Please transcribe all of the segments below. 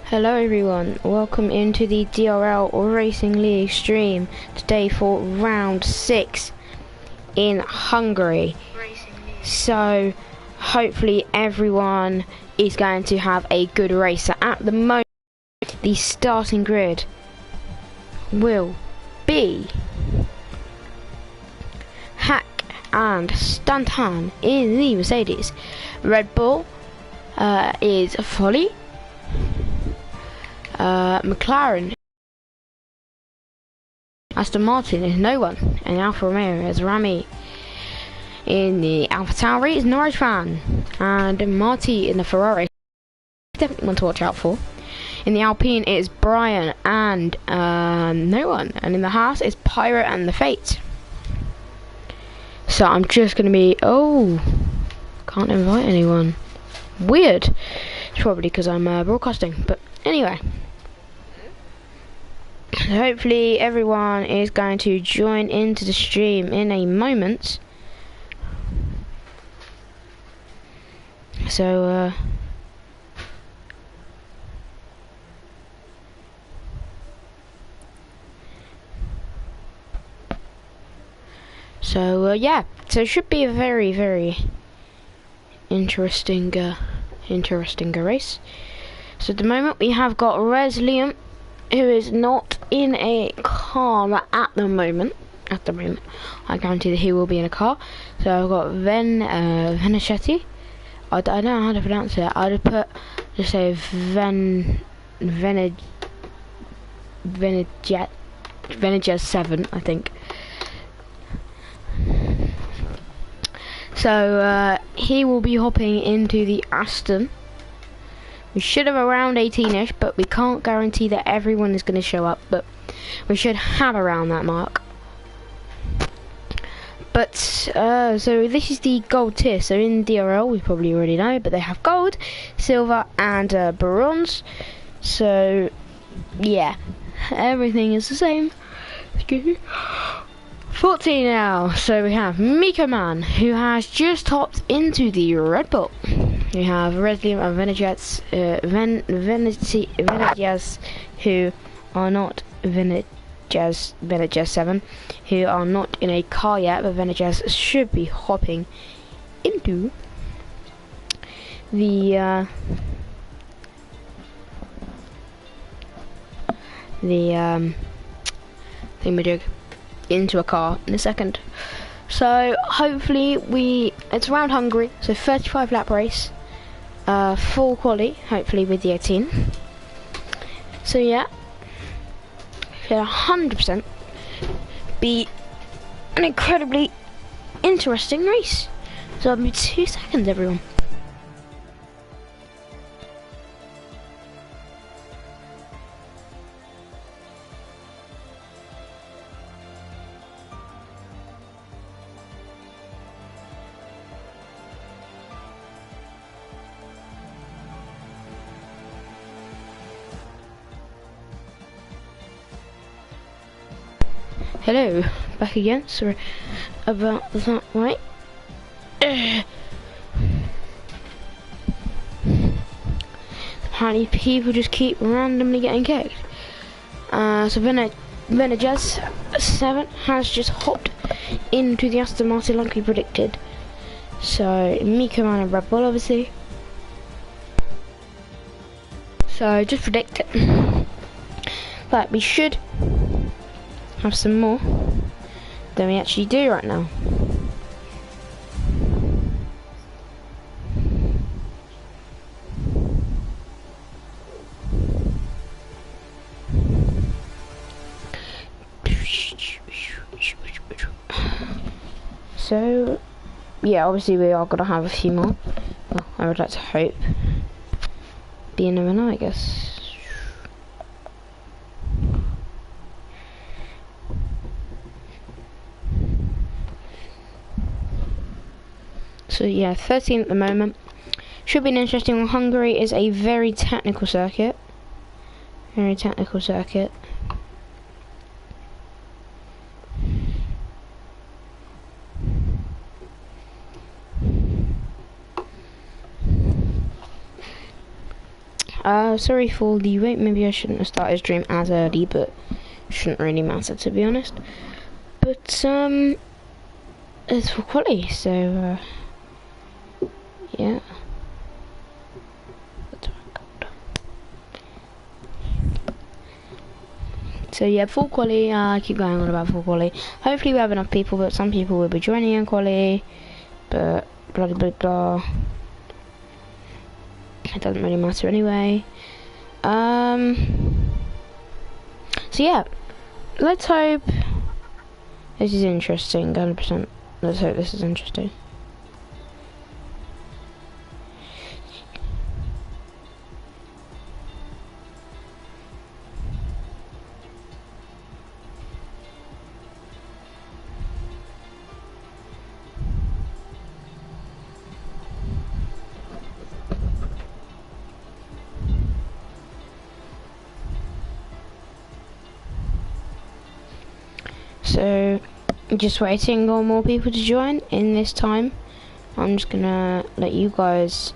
Hello everyone, welcome into the DRL Racing League stream today for round 6 in Hungary. So hopefully everyone is going to have a good race. So at the moment the starting grid will be Hack and Stanton in the Mercedes. Red Bull is Folly. McLaren, Aston Martin is no one, and Alfa Romeo is Rami. In the Alpha Tauri is Norwich fan, and Marty in the Ferrari. Definitely one to watch out for. In the Alpine it is Brian and no one, and in the Haas it's Pirate and the Fate. So I'm just gonna be can't invite anyone. Weird. It's probably because I'm broadcasting, but anyway. Hopefully everyone is going to join into the stream in a moment. So yeah, so it should be a very interesting race. So at the moment we have got Reslium, who is not in a car at the moment. I guarantee that he will be in a car. So I've got Venichetti. I don't know how to pronounce it. I'd just say Venegez 7, I think. So he will be hopping into the Aston. We should have around 18ish, but we can't guarantee that everyone is going to show up, but we should have around that mark. But so this is the gold tier. So in DRL we probably already know, but they have gold, silver and bronze. So yeah, everything is the same. Excuse me. 14 now. So we have Miko Man, who has just hopped into the Red Bull. We have Reslium and Venegez, who are not Venegez 7, who are not in a car yet, but Venegez should be hopping into the thingamajig into a car in a second. So hopefully it's around Hungary, so 35 lap race, full quali, hopefully with the 18. So yeah, should 100% be an incredibly interesting race. So I'll be 2 seconds everyone. Hello, back again. Sorry about that, right? Apparently people just keep randomly getting kicked. So Venegez 7 has just hopped into the Aston Martin like we predicted. So Miko Man and Red Bull obviously. So just predict it. But we should have some more than we actually do right now. So yeah, obviously we are gonna have a few more. Well, I would like to hope. But you never know, I guess. So yeah, 13 at the moment. Should be an interesting one. Hungary is a very technical circuit. Very technical circuit. Sorry for the wait. Maybe I shouldn't have started stream as early, but shouldn't really matter, to be honest. But it's for quality, so yeah. So yeah, full quality. I keep going on about full quality. Hopefully we have enough people, but some people will be joining in quality. But blah blah blah blah. It doesn't really matter anyway. So yeah, let's hope this is interesting. 100%. Let's hope this is interesting. So, just waiting on more people to join in this time. I'm just gonna let you guys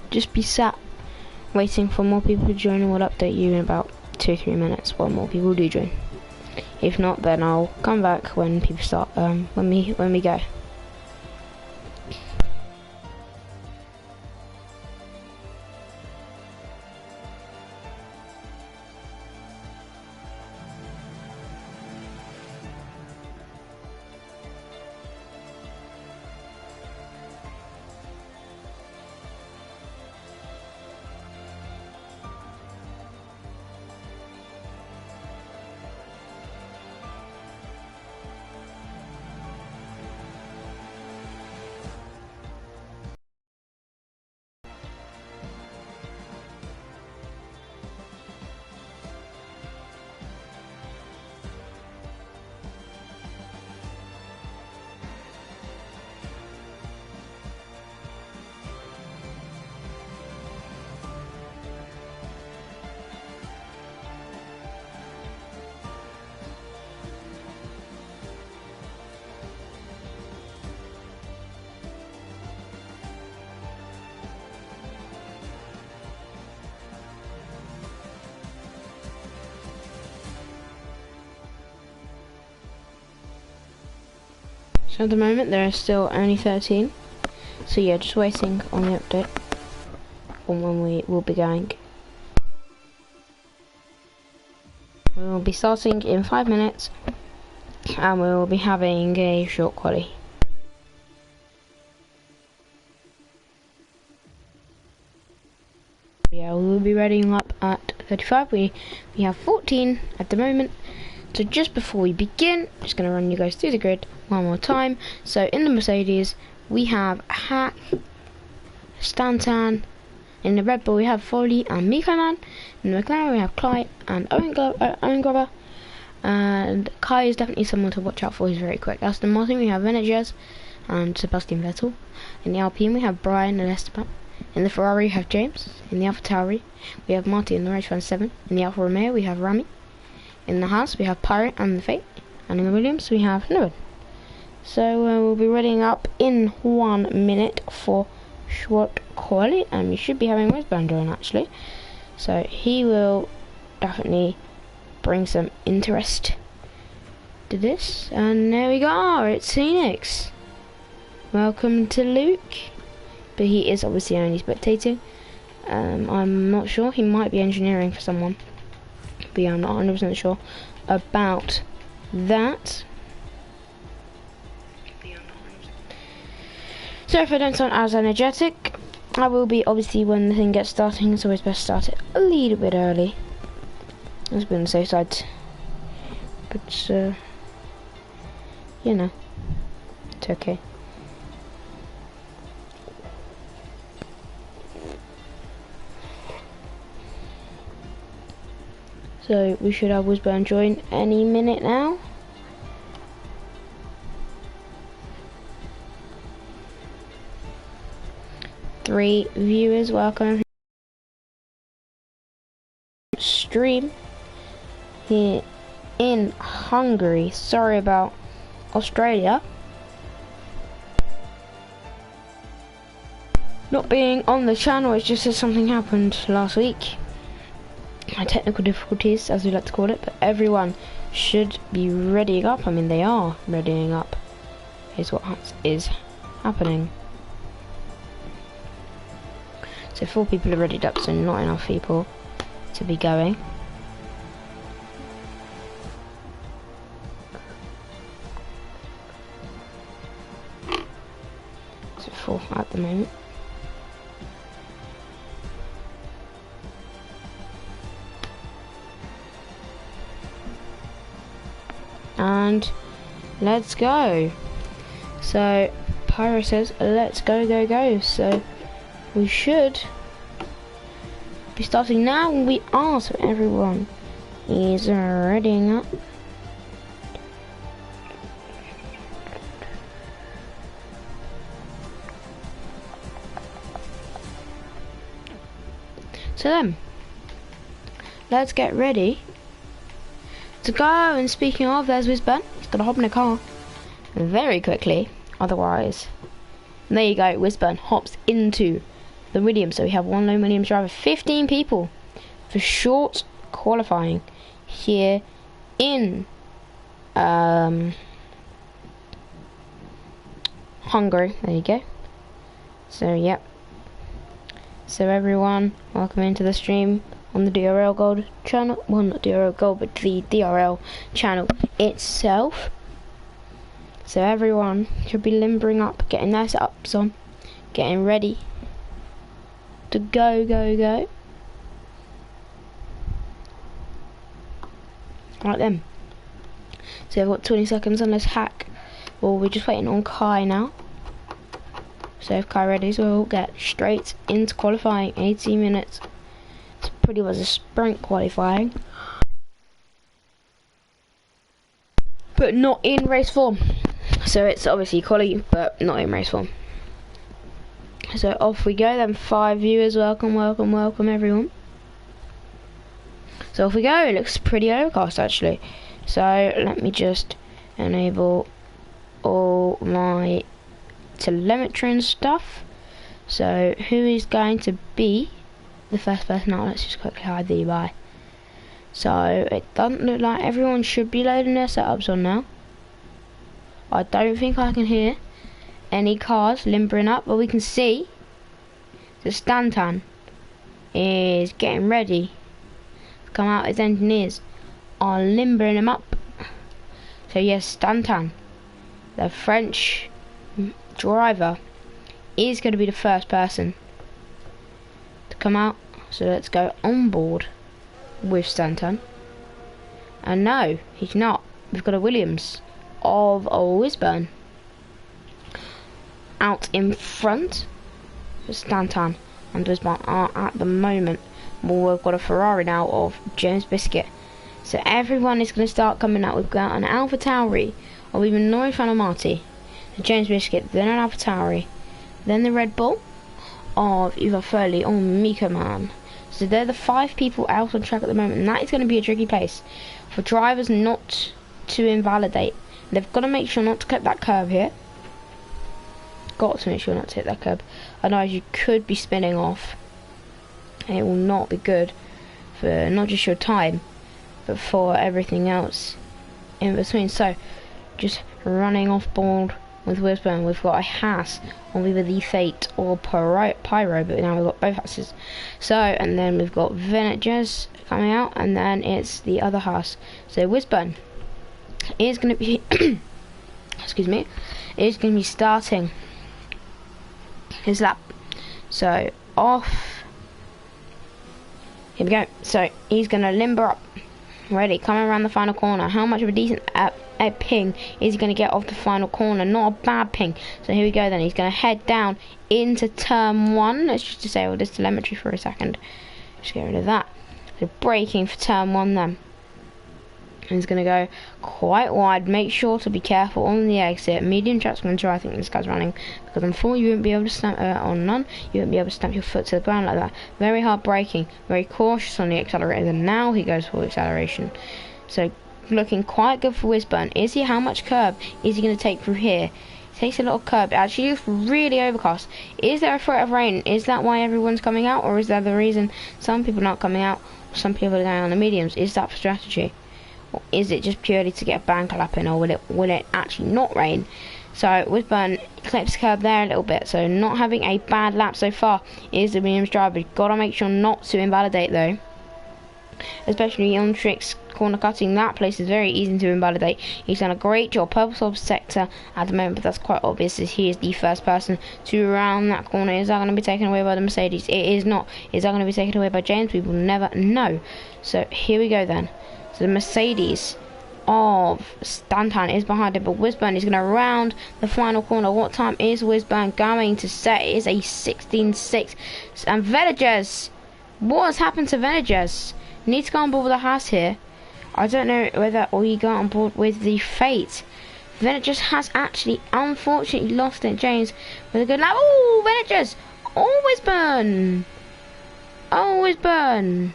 just be sat waiting for more people to join, and we'll update you in about 2-3 minutes while more people do join. If not, then I'll come back when people start, when we go. So at the moment there are still only 13. So yeah, just waiting on the update on when we will be going. We will be starting in 5 minutes, and we will be having a short quali. Yeah, we will be readying up at 35. We have 14 at the moment. So just before we begin, I'm just going to run you guys through the grid one more time. So in the Mercedes, we have Hack, Stanton. In the Red Bull, we have Foley and Miko Man. In the McLaren, we have Clyde and Owen Glover. And Kai is definitely someone to watch out for. He's very quick. Aston Martin, we have Venegez and Sebastian Vettel. In the Alpine, we have Brian and Esteban. In the Ferrari, we have James. In the AlphaTauri, we have Marty and the Race Fan 7. In the Alfa Romeo, we have Rami. In the Haas, we have Pirate and the Fate. And in the Williams, we have no one. So we'll be readying up in 1 minute for short quali, and we should be having Westbound join actually. So he will definitely bring some interest to this. And there we go, it's Phoenix. Welcome to Luke. But he is obviously only spectating. I'm not sure, he might be engineering for someone. But yeah, I'm not 100% sure about that. So if I don't sound as energetic, I will be obviously when the thing gets starting. It's always best to start it a little bit early. Let's be on the safe side. But you know, it's okay. So we should have Wizburn join any minute now. Three viewers, welcome. Stream here in Hungary. Sorry about Australia. not being on the channel is just that something happened last week. Technical difficulties, as we like to call it, but everyone should be readying up. I mean, they are readying up. Here's what is happening. So 4 people are readied up, so not enough people to be going. So 4 at the moment. And let's go. So Pyro says let's go, go, go. So we should be starting now. We are, so everyone is readying up. So then let's get ready to go. And speaking of, there's Wisburn. He's gonna hop in a car very quickly, otherwise. And there you go, Wisburn hops into the Williams. So we have one lone Williams driver, 15 people for short qualifying here in Hungary. There you go. So yep. So everyone, welcome into the stream on the DRL Gold channel. Well, not DRL Gold, but the DRL channel itself. So everyone should be limbering up, getting their setups on, getting ready to go, go, go. Right then. So I've got 20 seconds on this hack. Well, we're just waiting on Kai now. So if Kai ready, so we'll get straight into qualifying. 80 minutes. It's pretty much a sprint qualifying, but not in race form. So it's obviously quali, but not in race form. So off we go then. 5 viewers, welcome, welcome, welcome everyone. So off we go. It looks pretty overcast actually. So let me just enable all my telemetry and stuff. So who is going to be the first person out? Let's just quickly hide the UI. So it doesn't look like everyone should be loading their setups on now. I don't think I can hear any cars limbering up, but we can see the Stantan is getting ready to come out. His engineers are limbering him up. So yes, Stantan, the French driver, is going to be the first person to come out. So let's go on board with Stanton. And no, he's not. We've got a Williams of Wisburn out in front. Stanton and Wisburn are at the moment. Well, we've got a Ferrari now of James Biscuit. So everyone is going to start coming out. We've got an Alpha Tauri of even Norris Marti, the James Biscuit, then an Alpha Tauri, then the Red Bull of either Furley or Miko Man. So they're the 5 people out on track at the moment, and that is going to be a tricky place for drivers not to invalidate. They've got to make sure not to cut that curb here. Got to make sure not to hit that curb. Otherwise you could be spinning off, and it will not be good for not just your time, but for everything else in between. So just running off board with Wisburn, we've got a Haas on either the Fate or Pyro, but now we've got both Haas's. So, and then we've got Vintages coming out, and then it's the other Haas. So Wisburn is going to be excuse me, is going to be starting his lap. So off, here we go. So he's going to limber up, ready, coming around the final corner. How much of a decent ping is he going to get off the final corner? Not a bad ping. So here we go then. He's going to head down into turn 1. Let's just disable this telemetry for a second. Just get rid of that. So braking for turn 1 then. And he's going to go quite wide. Make sure to be careful on the exit. Medium track's going to try. I think this guy's running, because on 4 you won't be able to stamp on none. You won't be able to stamp your foot to the ground like that. Very hard braking. Very cautious on the accelerator. And now he goes for acceleration. So looking quite good for Wisburn. Is he, how much curb is he going to take through here? Takes a little curb. It actually looks really overcast. Is there a threat of rain? Is that why everyone's coming out, or is that the reason some people are not coming out? Some people are going on the mediums. Is that for strategy? Or is it just purely to get a bank lap in, or will it actually not rain? So Wisburn clips curb there a little bit, so not having a bad lap so far is the Williams driver. Gotta make sure not to invalidate though, especially on tricks corner cutting. That place is very easy to invalidate. He's done a great job. Purple sub sector at the moment, but that's quite obvious as he is the first person to round that corner. Is that going to be taken away by the Mercedes? It is not. Is that going to be taken away by James? We will never know. So here we go then. So the Mercedes of Stanton is behind it, but Wisburn is going to round the final corner. What time is Wisburn going to set? It is a 16.6. And Venegas, what has happened to Venegas? Needs to go on board with a Haas here. I don't know whether he got on board with the Fate. Venegas has actually unfortunately lost it. James with a good lap. Oh, Venegas! Always burn! Always burn!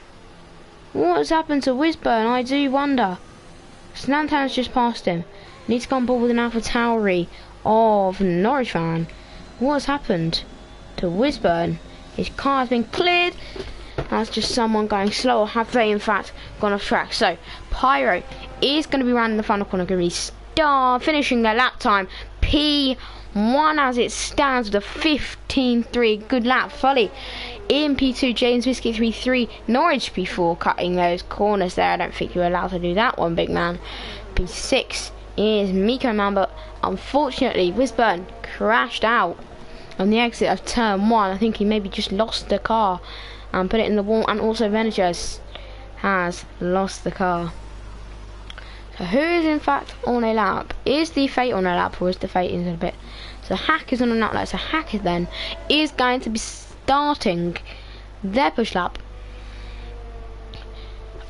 What has happened to Wisburn? I do wonder. Snantan's just passed him. Needs to go on board with an Alpha Tauri of Norwich fan. What has happened to Wisburn? His car has been cleared. That's just someone going slow, or have they in fact gone off track? So Pyro is going to be rounding the final corner, going to be finishing their lap time P1 as it stands with a 15.3. Good lap. Folly in P2, James Whiskey 3.3, Norwich P4, cutting those corners there. I don't think you're allowed to do that one, big man. P6 is Miko Man, but unfortunately Wisburn crashed out on the exit of turn 1. I think he maybe just lost the car and put it in the wall, and also Venegas has lost the car. So who is in fact on a lap? Is the Fate on a lap, or is the Fate in a bit? So Hack is on an outlet, so Hack then is going to be starting their push lap.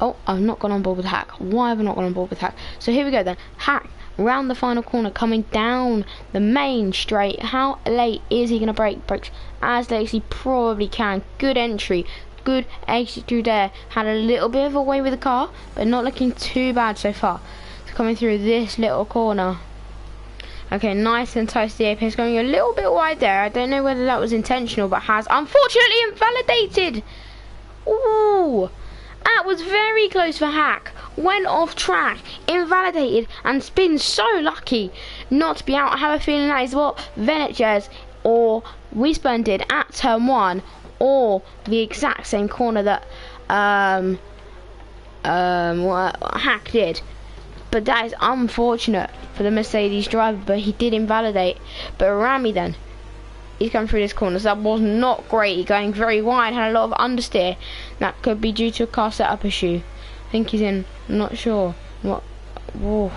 Oh, I've not gone on board with Hack. Why have I not gone on board with Hack? So here we go then. Hack round the final corner, coming down the main straight. How late is he going to brake? Brakes as late as he probably can. Good entry, good exit through there. Had a little bit of a way with the car, but not looking too bad so far. So coming through this little corner. Okay, nice and tight to the apex, going a little bit wide there. I don't know whether that was intentional, but has unfortunately invalidated. Ooh, that was very close for Hack. Went off track, invalidated, and been so lucky not to be out. I have a feeling that is what Venegas or Wisburn did at turn 1, or the exact same corner that Hack did. But that is unfortunate for the Mercedes driver, but he did invalidate. But Rami then, he's coming through this corner, so that was not great. Going very wide, had a lot of understeer. That could be due to a car setup issue. I think he's in, I'm not sure. What? Whoa.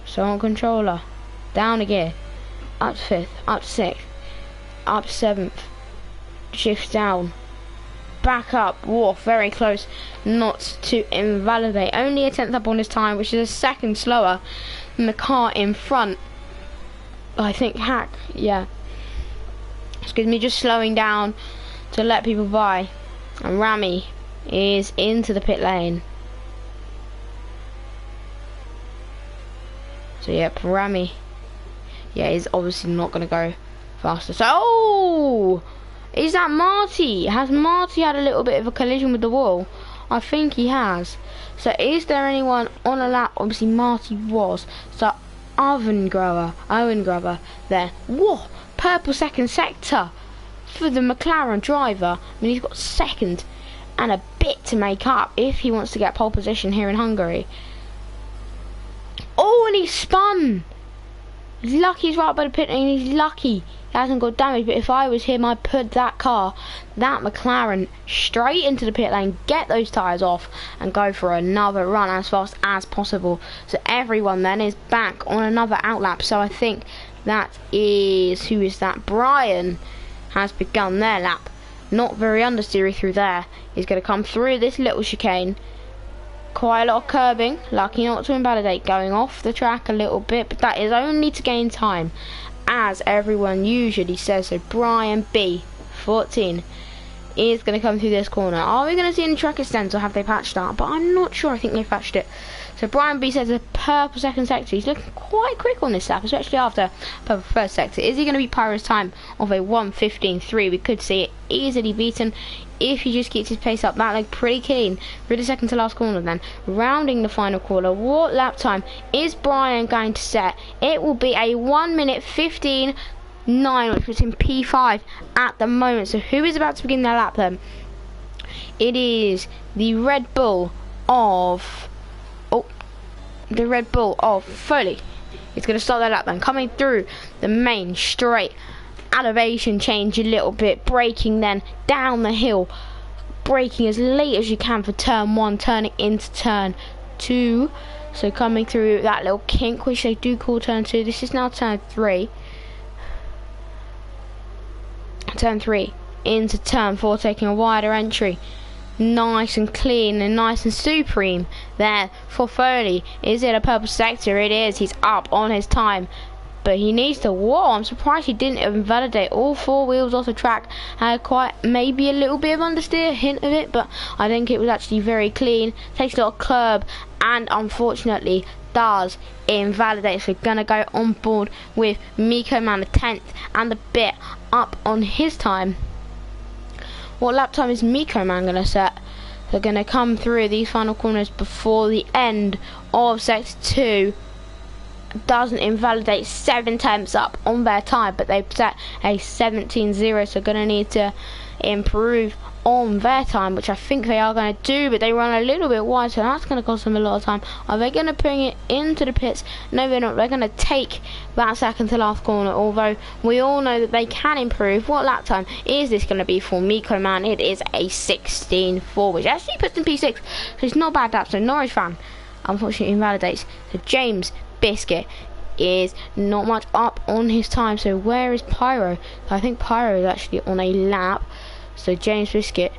So on controller, down a gear, up to 5th, up to 6th, up to 7th, shift down, back up. Whoa, very close not to invalidate. Only a 10th up on his time, which is a second slower than the car in front. I think Hack, yeah. Excuse me, just slowing down to let people by. And Rami is into the pit lane. So yep, Rami, yeah, is obviously not going to go faster. So, oh, is that Marty? Has Marty had a little bit of a collision with the wall? I think he has. So is there anyone on a lap? Obviously Marty was. So Owen Grover there. Whoa, purple second sector for the McLaren driver. I mean, he's got second and a bit to make up if he wants to get pole position here in Hungary. Oh, and he spun. He's lucky he's right by the pit lane. He's lucky he hasn't got damage. But if I was him, I'd put that car, that McLaren, straight into the pit lane, get those tyres off, and go for another run as fast as possible. So everyone then is back on another outlap. So I think that is, who is that? Brian has begun their lap. Not very understeery through there. He's going to come through this little chicane. Quite a lot of curbing, lucky not to invalidate, going off the track a little bit, but that is only to gain time, as everyone usually says. So Brian B, 14, is going to come through this corner. Are we going to see any track extends, or have they patched that? But I'm not sure. I think they patched it. So Brian B says a purple second sector. He's looking quite quick on this lap, especially after purple first sector. Is he going to beat Pyro's time of a 1:15.3? We could see it easily beaten if he just keeps his pace up. That looked pretty clean. Through the second to last corner then. Rounding the final corner. What lap time is Brian going to set? It will be a 1:15.9, which puts him P5 at the moment. So who is about to begin their lap then? It is the Red Bull of Foley. It's going to start their lap then, coming through the main straight. Elevation change a little bit, braking then down the hill, braking as late as you can for turn 1, turning into turn 2. So coming through that little kink, which they do call turn 2. This is now turn 3. Turn 3 into turn 4, taking a wider entry. Nice and clean and nice and supreme there for Foley. Is it a purple sector? It is. He's up on his time, but he needs to. Whoa, I'm surprised he didn't invalidate all 4 wheels off the track. Had quite maybe a little bit of understeer, a hint of it, but I think it was actually very clean. Takes a little curb and unfortunately does invalidate. So gonna go on board with Miko Man, the 10th and the bit up on his time. What lap time is Miko Man gonna set? They're gonna come through these final corners before the end of sector 2. Doesn't invalidate, 7 temps up on their time, but they've set a 17.0, so gonna need to improve on their time, which I think they are going to do, but they run a little bit wide, so that's going to cost them a lot of time. Are they going to bring it into the pits? No, they're not. They're going to take that second to last corner, although we all know that they can improve. What lap time is this going to be for Miko Man? It is a 16.4, which actually puts them P6, so it's not a bad lap. So Norwich fan unfortunately invalidates. So James Biscuit is not much up on his time. So where is Pyro? I think Pyro is actually on a lap. So James Biscuit,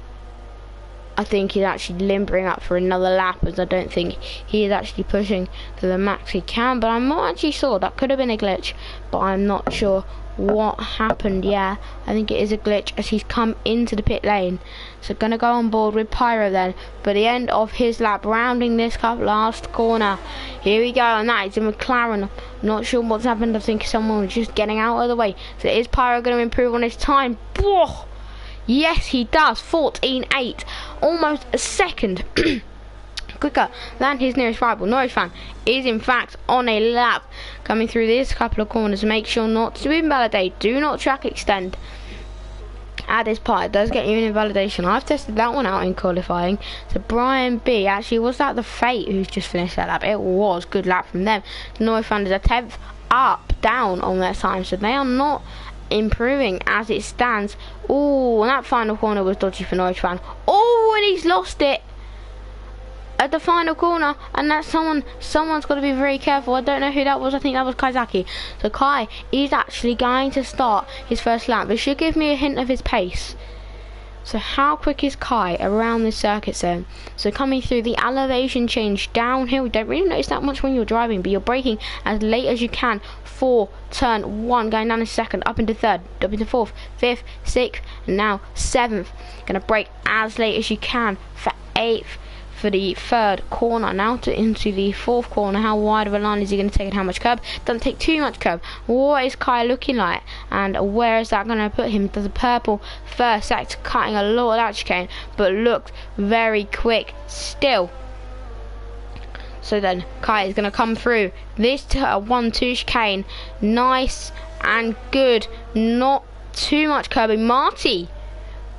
I think he's actually limbering up for another lap, as I don't think he is actually pushing to the max he can. But I'm not actually sure. That could have been a glitch, but I'm not sure what happened. Yeah, I think it is a glitch as he's come into the pit lane. So gonna go on board with Pyro then for the end of his lap, rounding this last corner. Here we go, and that is a McLaren. I'm not sure what's happened. I think someone was just getting out of the way. So is Pyro going to improve on his time? Whoa! Yes, he does. 14.8, almost a second quicker than his nearest rival. Norwich fan is in fact on a lap, coming through this couple of corners. Make sure not to invalidate. Do not track extend at this part. It does get you an invalidation. I've tested that one out in qualifying. So Brian B, actually, was that the Fate who's just finished that lap? It was. Good lap from them. Norwich fan is a 10th up, down on their time, so they are not improving as it stands. Oh, and that final corner was dodgy for Norwich fan. Oh, and he's lost it at the final corner, and that's someone's got to be very careful. I don't know who that was. I think that was Kaizaki. So Kai is actually going to start his first lap. This should give me a hint of his pace. So how quick is Kai around this circuit zone? So coming through the elevation change downhill, you don't really notice that much when you're driving, but you're braking as late as you can for turn 1, going down to second, up into third, up into fourth, fifth, sixth, and now seventh. Gonna brake as late as you can for 8th. For the third corner, now into the 4th corner. How wide of a line is he going to take and how much curb? Doesn't take too much curb. What is Kai looking like, and where is that going to put him? Does the purple first sector cutting a lot of that chicane, but looked very quick still. So then Kai is going to come through this 1-2 chicane, nice and good, not too much curbing. Marty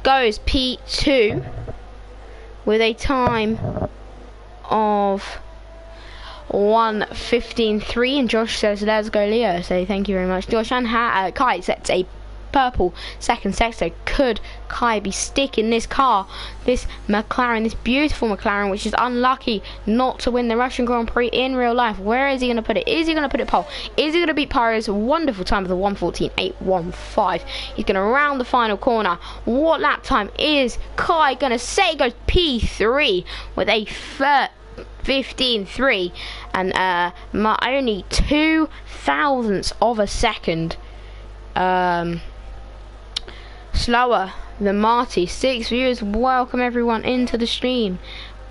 goes P2 with a time of 1:15.3, and Josh says let's go Leo, so thank you very much Josh. And Kai sets a purple second sector. Could Kai be sticking this car, this McLaren, this beautiful McLaren, which is unlucky not to win the Russian Grand Prix in real life? Where is he going to put it? Is he going to put it pole? Is he going to beat Pyro's wonderful time of the 1:14.815? He's going to round the final corner. What lap time is Kai going to say? He goes P3 with a 15.3, and only 2 thousandths of a second slower than Marty. 6 viewers, welcome everyone into the stream.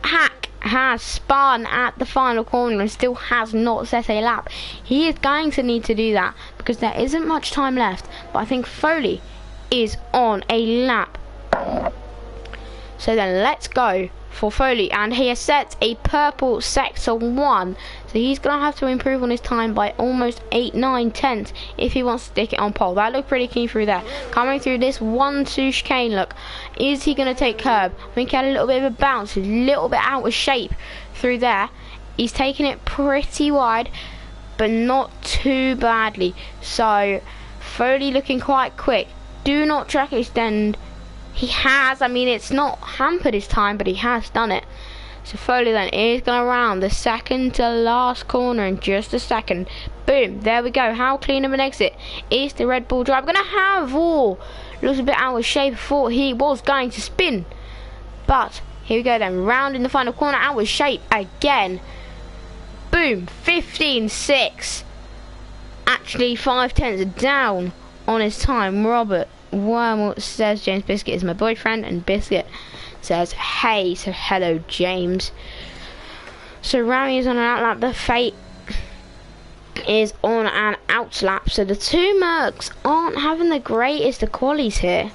Hack has spun at the final corner and still has not set a lap. He is going to need to do that because there isn't much time left, but I think Foley is on a lap. So then let's go for Foley, and he has set a purple sector 1, so he's going to have to improve on his time by almost 8-9 tenths if he wants to stick it on pole. That looked pretty keen through there. Coming through this 1-2 chicane, look, is he going to take curb? I think he had a little bit of a bounce, a little bit out of shape through there. He's taking it pretty wide, but not too badly. So Foley looking quite quick. Do not track extend. He has, I mean, it's not hampered his time, but he has done it. So Foley then is going to round the second to last corner in just a second. Boom, there we go. How clean of an exit is the Red Bull driver going to have? Oh, looks a bit out of shape. Thought he was going to spin. But here we go then, round in the final corner, out of shape again. Boom, 15.6. Actually 5 tenths down on his time. Robert Wormel says James Biscuit is my boyfriend, and Biscuit says hey, so hello James. So Rami is on an out lap, the Fate is on an out lap, so the two Mercs aren't having the greatest of qualies here.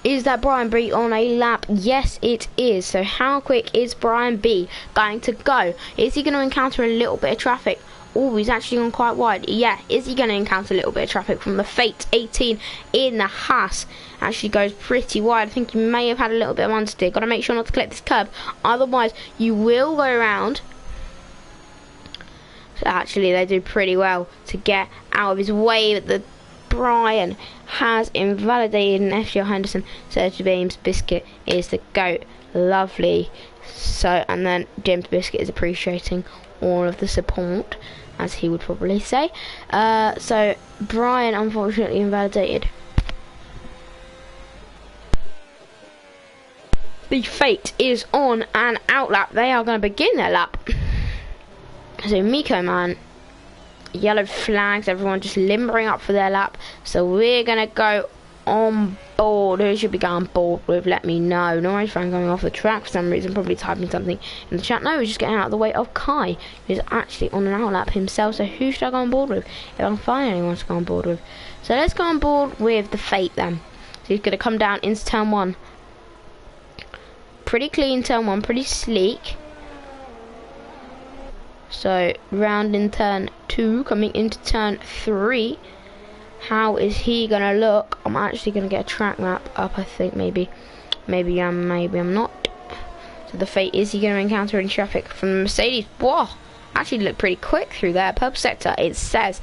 Is that Brian B on a lap? Yes it is. So how quick is Brian B going to go? Is he going to encounter a little bit of traffic? Oh, he's actually gone quite wide. Yeah, is he going to encounter a little bit of traffic from the Fate 18 in the Haas? Actually goes pretty wide. I think he may have had a little bit of understeer. Got to make sure not to clip this curb, otherwise you will go around. So actually they do pretty well to get out of his way, but the Brian has invalidated an FJ Henderson. Sergio Beams Biscuit is the GOAT. Lovely. So, and then James Biscuit is appreciating all of the support, as he would probably say. So Brian unfortunately invalidated. The Fate is on an out lap. They are going to begin their lap. So Miko Man, yellow flags, everyone just limbering up for their lap. So we're going to go on board. Who should we go on board with? Let me know. Norwich fan going off the track for some reason, probably typing something in the chat. No, we're just getting out of the way of Kai, who's actually on an out lap himself. So who should I go on board with if I can find anyone to go on board with? So let's go on board with the Fate then. So he's going to come down into turn 1. Pretty clean turn 1, pretty sleek. So round in turn 2, coming into turn 3. How is he gonna look? I'm actually gonna get a track map up, I think. Maybe I'm not. So the Fate, is he gonna encounter any traffic from the Mercedes? Whoa, actually looked pretty quick through there. Purple sector it says,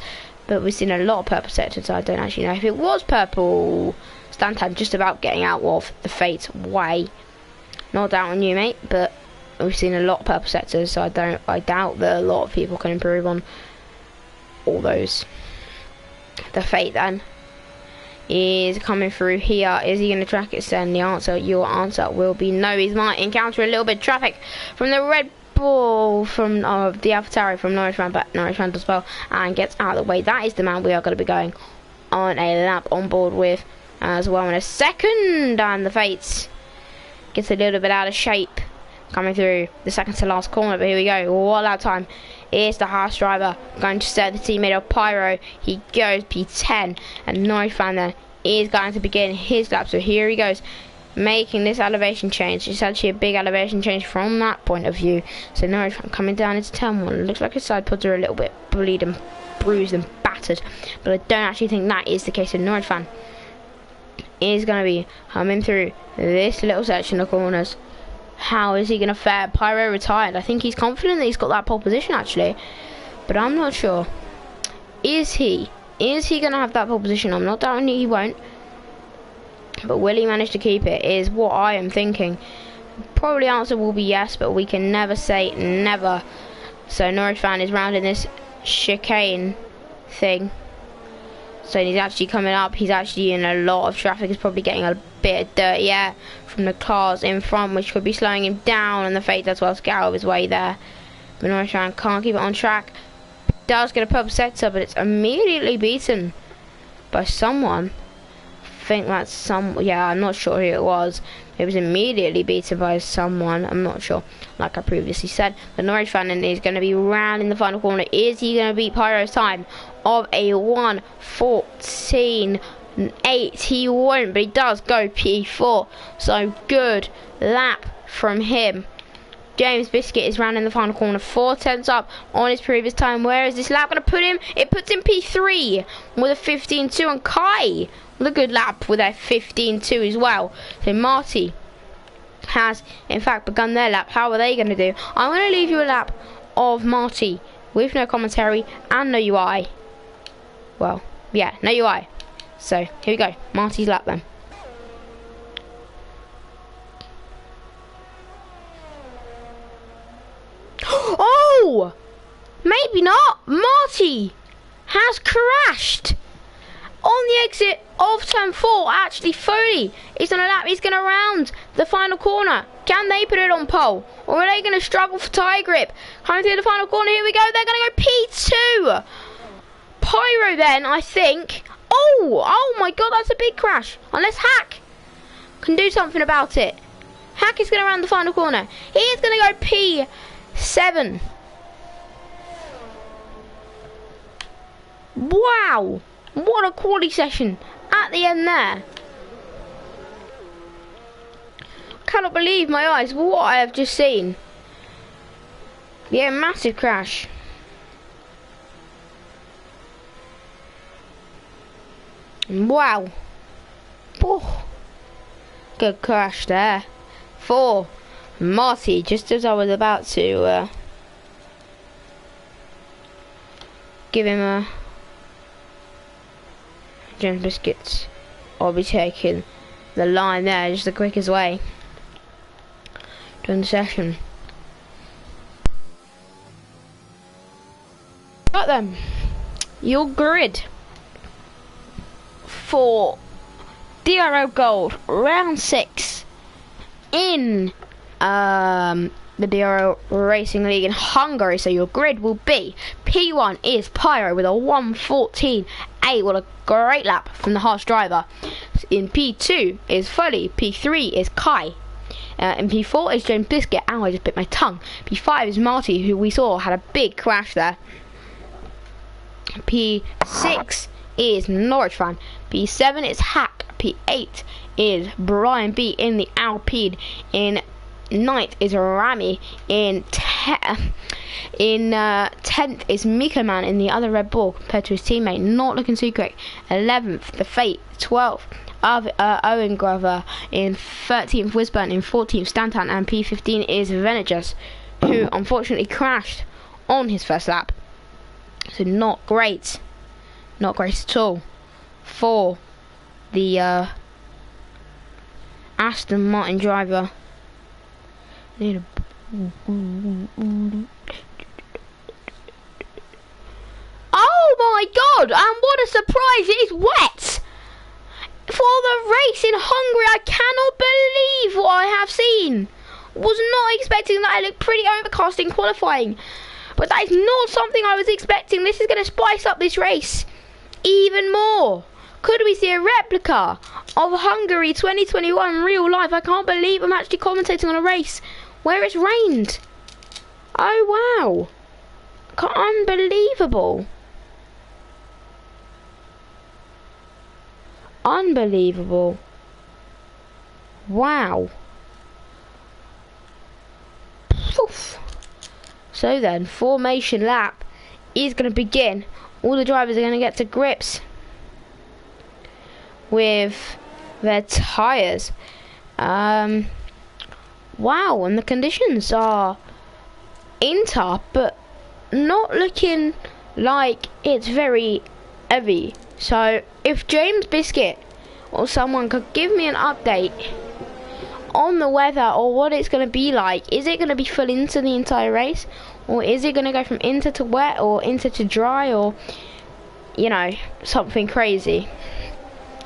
but we've seen a lot of purple sectors, so I don't actually know if it was purple. Stanton just about getting out of the Fate's way. Not doubting you, mate, but we've seen a lot of purple sectors, so I doubt that a lot of people can improve on all those. The Fate then is coming through here. Is he going to track it? Send the answer. Your answer will be no. He might encounter a little bit of traffic from the Red Bull, from the AlphaTauri, from Norwich fan, but Norwich fan as well, and gets out of the way. That is the man we are going to be going on a lap on board with as well in a second. And the Fates gets a little bit out of shape coming through the second to last corner, but here we go. What lap time is the Haas driver going to set the teammate of Pyro? He goes P10, and Norwich fan then is going to begin his lap. So here he goes, making this elevation change. It's actually a big elevation change from that point of view. So Norwich fan coming down into turn 1. Looks like his side pods are a little bit bullied and bruised and battered, but I don't actually think that is the case. So Norwich fan is going to be humming through this little section of corners. How is he going to fare? Pyro retired. I think he's confident that he's got that pole position actually, but I'm not sure. Is he going to have that pole position? I'm not doubting he won't, but will he manage to keep it is what I am thinking. Probably answer will be yes, but we can never say never. So Norwich fan is rounding this chicane thing. So he's actually coming up. He's actually in a lot of traffic. He's probably getting a bit of dirt, yeah, from the cars in front, which could be slowing him down. And the Fate does well to get out of his way there. But Norwich fan can't keep it on track. Does get a purple sector, but it's immediately beaten by someone. I think that's yeah, I'm not sure who it was. It was immediately beaten by someone, I'm not sure, like I previously said. But Norwich fan is going to be round in the final corner. Is he going to beat Pyro's time of a 1:14.8? He won't, but he does go P4. So good lap from him. James Biscuit is round in the final corner, 4/10 up on his previous time. Where is this lap going to put him? It puts him P3 with a 15.2, and Kai with a good lap with a 15.2 as well. So Marty has in fact begun their lap. How are they going to do? I'm going to leave you a lap of Marty with no commentary and no UI. Well, yeah, no UI. So here we go, Marty's lap then. Oh! Maybe not. Marty has crashed on the exit of turn 4. Actually, Foley is on a lap. He's going to round the final corner. Can they put it on pole? Or are they going to struggle for tie grip? Coming through the final corner. Here we go. They're going to go P2. Pyro then, I think. Oh my God, that's a big crash. Unless Hack can do something about it. Hack is going to round the final corner. He is going to go P7. Wow, what a quality session at the end there. Cannot believe my eyes what I have just seen. Yeah, massive crash. Wow. Oh, good crash there for Marty, just as I was about to give him a James Biscuits. I'll be taking the line there just the quickest way during the session. Right then, your grid for DRL Gold round 6 in the DRL Racing League in Hungary. So your grid will be P1 is Pyro with a 1:14.8. What a great lap from the harsh driver. In P2 is Foley. P3 is Kai. In P4 is James Biscuit. Ow, I just bit my tongue. P5 is Marty, who we saw had a big crash there. P6 is Norwich fan. P7 is Hack. P8 is Brian B in the Alpine. In 9th is Rami. In 10th is Miko Man in the other Red Bull compared to his teammate. Not looking too quick. 11th, The Fate. 12th, Owen Grover. In 13th, Wisburn. In 14th, Stanton. And P15 is Venegas, who unfortunately crashed on his first lap. So not great. Not great at all for the Aston Martin driver. Oh my God, and what a surprise, it is wet for the race in Hungary. I cannot believe what I have seen. Was not expecting that. It looked pretty overcast in qualifying, but that is not something I was expecting. This is going to spice up this race even more. Could we see a replica of Hungary 2021 in real life? I can't believe I'm actually commentating on a race where it's rained. Oh wow, unbelievable. Unbelievable. Wow. Oof. So then, formation lap is going to begin. All the drivers are going to get to grips with their tyres. Wow, and the conditions are in tough, but not looking like it's very heavy. So if James Biscuit or someone could give me an update on the weather or what it's going to be like. Is it going to be full into the entire race, or is it going to go from inter to wet or inter to dry, or you know, something crazy?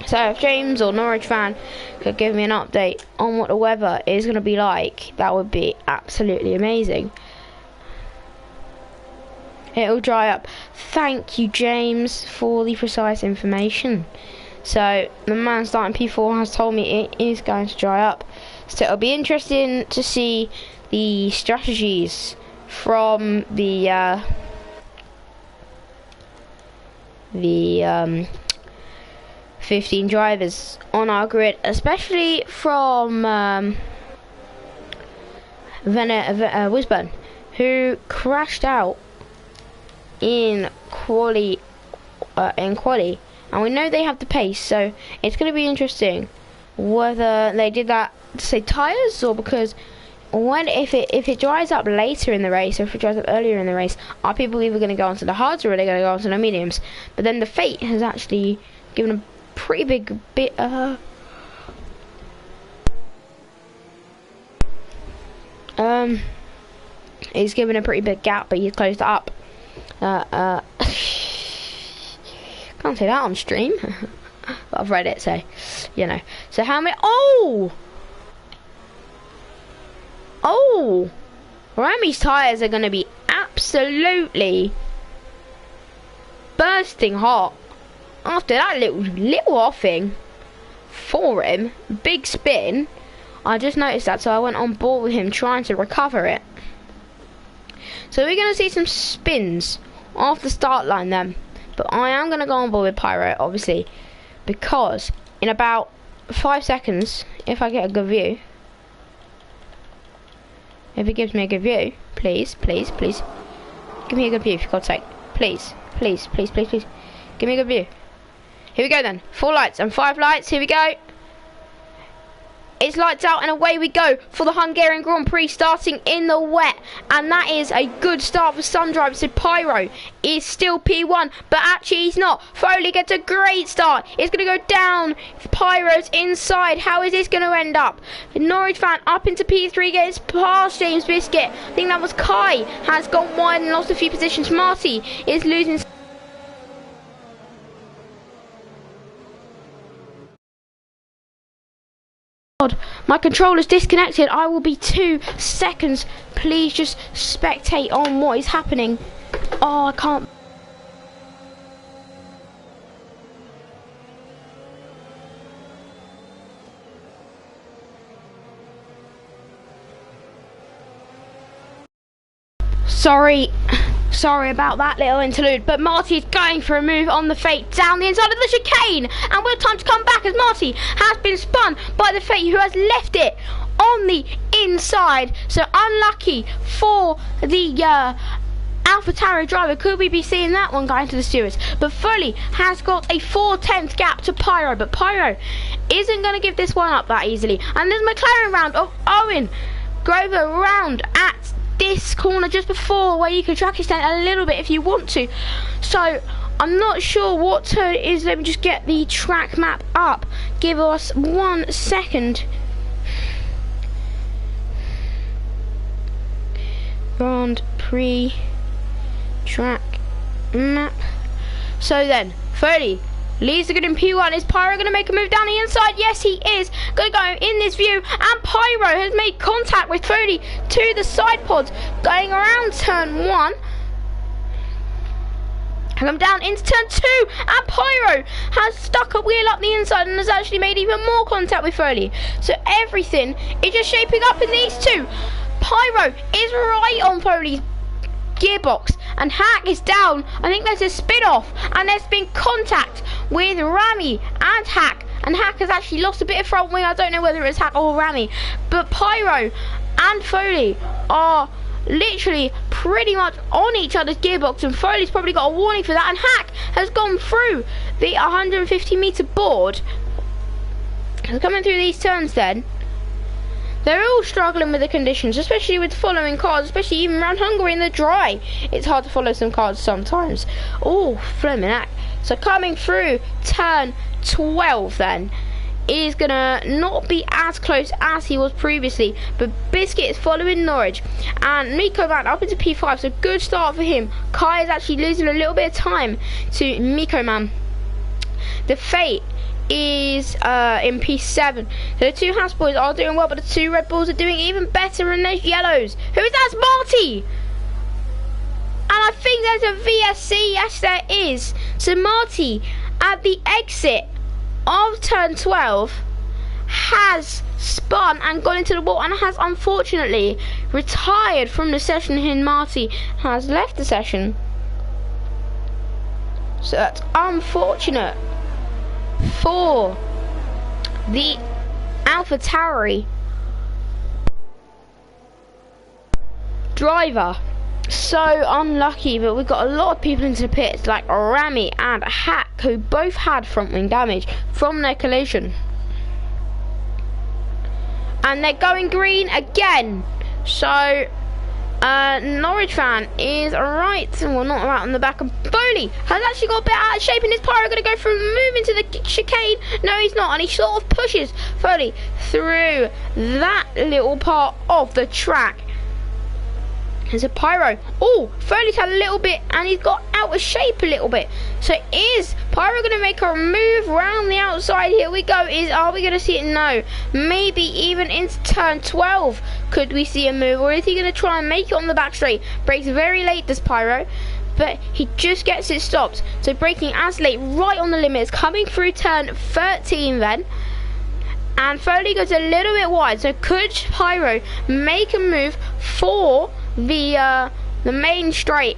So if James or Norwich fan could give me an update on what the weather is going to be like, that would be absolutely amazing. It'll dry up. Thank you, James, for the precise information. So the man starting P4 has told me it is going to dry up. So it'll be interesting to see the strategies from the 15 drivers on our grid, especially from Wisburn, who crashed out in quali, and we know they have the pace, so it's going to be interesting whether they did that to save tires, or because if it dries up later in the race, or if it dries up earlier in the race, are people either going to go onto the hards or are they going to go onto the mediums? But then the Fate has actually given a pretty big bit he's given a pretty big gap, but he's closed it up. Can't say that on stream. But I've read it, so you know. So how many? Oh, Rami's tires are going to be absolutely bursting hot after that little offing for him. Big spin. I just noticed that, so I went on board with him trying to recover it. So we're going to see some spins off the start line then. But I am going to go on board with Pyro, obviously, because in about 5 seconds, if I get a good view, if it gives me a good view, please, please, please, give me a good view, for God's sake. Please, please, please, please, please, give me a good view. Here we go then. 4 lights and 5 lights. Here we go. It's lights out and away we go for the Hungarian Grand Prix, starting in the wet, and that is a good start for some drivers. So Pyro is still P1, but actually he's not. Foley gets a great start. It's going to go down. Pyro's inside. How is this going to end up? Norwich fan up into P3, gets past James Biscuit. I think that was Kai, has gone wide and lost a few positions. Marty is losing. My controller's disconnected. I will be 2 seconds. Please just spectate on what is happening. Oh, I can't. Sorry about that little interlude, but Marty is going for a move on the Fate down the inside of the chicane, and we'll have time to come back as Marty has been spun by the Fate, who has left it on the inside. So unlucky for the AlphaTauri driver. Could we be seeing that one going to the stewards? But Foley has got a 4/10 gap to Pyro, but Pyro isn't going to give this one up that easily. And there's McLaren round of Owen Grover round at this corner just before, where you can track extend a little bit if you want to. So I'm not sure what turn it is. Let me just get the track map up. Give us 1 second. Grand Prix track map. So then Foley leads the good in P1. Is Pyro going to make a move down the inside? Yes, he is. Going to go in this view. And Pyro has made contact with Foley to the side pods. Going around turn 1. And come down into turn 2. And Pyro has stuck a wheel up the inside and has actually made even more contact with Foley. So everything is just shaping up in these two. Pyro is right on Foley's gearbox, and Hack is down. I think there's a spin off, and there's been contact with Rami and Hack, and Hack has actually lost a bit of front wing. I don't know whether it's Hack or Rami, but Pyro and Foley are literally pretty much on each other's gearbox, and Foley's probably got a warning for that, and Hack has gone through the 150-meter board. So coming through these turns then, they're all struggling with the conditions, especially with following cars, especially even around Hungary in the dry. It's hard to follow some cars sometimes. Oh, flipping heck. So coming through turn 12 then, is going to not be as close as he was previously, but Biscuit is following Norwich, and Miko Man up into P5, so good start for him. Kai is actually losing a little bit of time to Miko Man. The Fate is in P7. So the two House Boys are doing well, but the two Red Bulls are doing even better, and there's Yellows. Who is that? It's Marty! And I think there's a VSC. Yes, there is. So Marty, at the exit of turn 12, has spun and gone into the wall and has unfortunately retired from the session. And Marty has left the session. So that's unfortunate for the AlphaTauri driver. So unlucky, but we've got a lot of people into the pits like Rami and Hack, who both had front wing damage from their collision. And they're going green again. So Norwich fan is right, and we're not right on the back. And Foley has actually got a bit out of shape, and his Pyro going to go through, move into the chicane. No, he's not, and he sort of pushes Foley through that little part of the track. There's a Pyro. Oh, Foley's had a little bit, and he's got out of shape a little bit. So is Pyro going to make a move around the outside? Here we go. Are we going to see it? No. Maybe even into turn 12 could we see a move, or is he going to try and make it on the back straight? Brakes very late, this Pyro, but he just gets it stopped. So braking as late, right on the limits, coming through turn 13 then. And Foley goes a little bit wide. So could Pyro make a move for the main straight?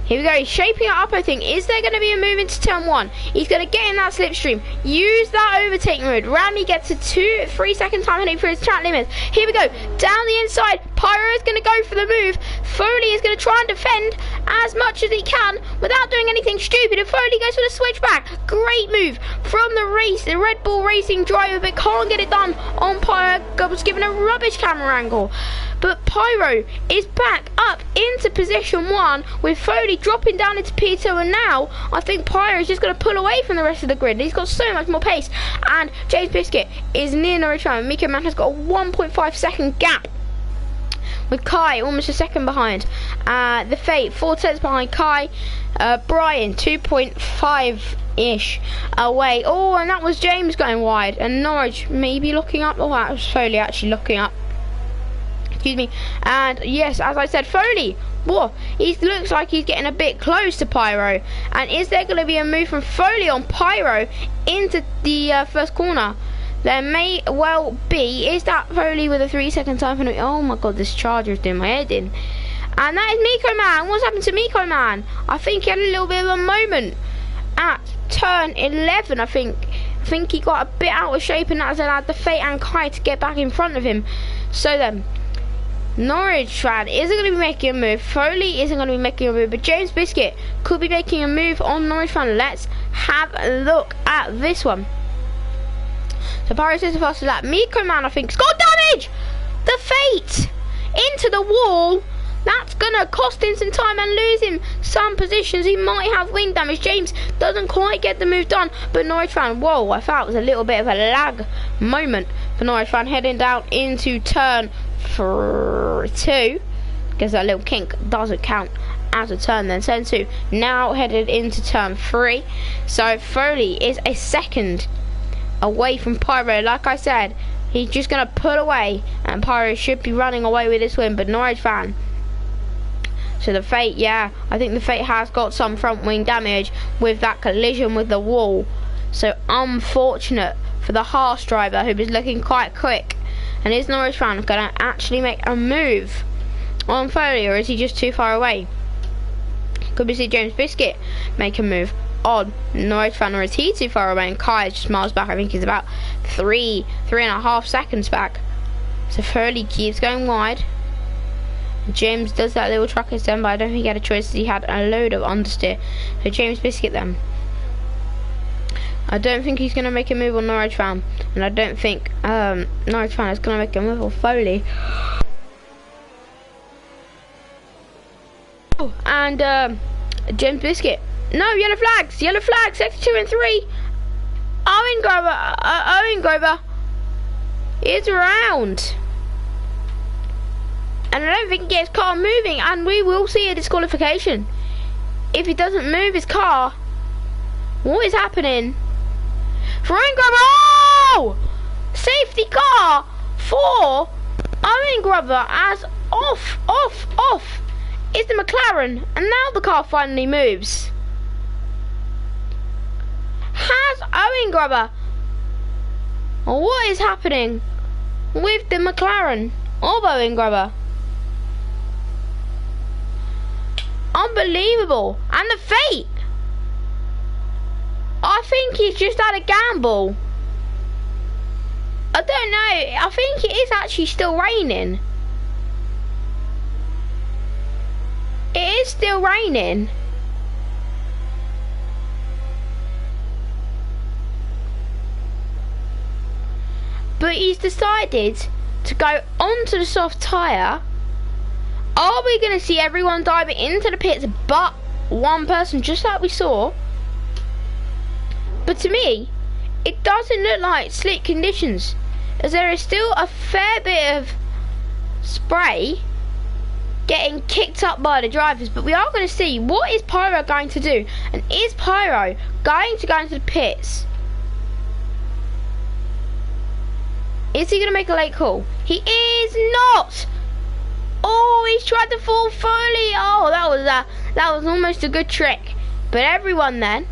Here we go, he's shaping it up, I think. Is there going to be a move into turn 1? He's going to get in that slipstream, use that overtake mode. Rami gets a 2-3 second time heading for his track limits. Here we go, down the inside, Pyro is going to go for the move. Foley is going to try and defend as much as he can without doing anything stupid, and Foley goes for the switchback. Great move from the Red Bull Racing driver, but can't get it done on Pyro. Was given a rubbish camera angle. But Pyro is back up into position 1 with Foley dropping down into P2, and now I think Pyro is just going to pull away from the rest of the grid. He's got so much more pace, and James Biscuit is near Norwich fan. Miko Man has got a 1.5 second gap with Kai almost a second behind. The Fate 4 tenths behind Kai. Brian 2.5-ish away. Oh, and that was James going wide, and Norwich maybe looking up. Oh, that was Foley actually looking up. Excuse me. And yes, as I said, Foley, whoa, he looks like he's getting a bit close to Pyro. And is there going to be a move from Foley on Pyro into the first corner? There may well be. Is that Foley with a 3 second time? Oh my god, this charger is doing my head in. And that is Miko Man. What's happened to Miko Man? I think he had a little bit of a moment at turn 11. I think he got a bit out of shape, and that's allowed the Fate and Kai to get back in front of him. So then, Norwich fan isn't going to be making a move. Foley isn't going to be making a move, but James Biscuit could be making a move on Norwich fan. Let's have a look at this one. So Pyro says the fastest lap. Miko Man, I think, got damage. The Fate into the wall. That's going to cost him some time and lose him some positions. He might have wing damage. James doesn't quite get the move done, but Norwich fan, whoa, I thought it was a little bit of a lag moment for Norwich fan heading down into turn 2, because that little kink doesn't count as a turn. Then turn 2 now headed into turn 3. So Foley is a second away from Pyro. Like I said, he's just going to pull away, and Pyro should be running away with this win. But Norwich fan, so the Fate, yeah, I think the Fate has got some front wing damage with that collision with the wall. So unfortunate for the Haas driver, who was looking quite quick. And is Norwich fan going to actually make a move on Foley, or is he just too far away? Could we see James Biscuit make a move on Norwich fan, or is he too far away? And Kai is just miles back. I think he's about 3.5 seconds back. So Foley keeps going wide. James does that little truck extend, but I don't think he had a choice. He had a load of understeer. So James Biscuit then. I don't think he's going to make a move on Norwich fan, and I don't think Norwich fan is going to make a move on Foley. Oh, and James Biscuit. No, yellow flags, sector 2 and 3. Owen Grover is around. And I don't think he gets car moving, and we will see a disqualification. If he doesn't move his car, what is happening? For Owen Grover, oh! Safety car for Owen Grover as off is the McLaren, and now the car finally moves. Has Owen Grover What is happening with the McLaren or Boeing grabber? Unbelievable. And the fate. I think he's just had a gamble. I don't know. I think it is actually still raining. It is still raining. But he's decided to go onto the soft tyre. Are we going to see everyone diving into the pits but one person, just like we saw? But to me, it doesn't look like slick conditions, as there is still a fair bit of spray getting kicked up by the drivers. But we are going to see, what is Pyro going to do? And is Pyro going to go into the pits? Is he going to make a late call? He is not! Oh, he's tried to fall fully. Oh, that was almost a good trick. But everyone then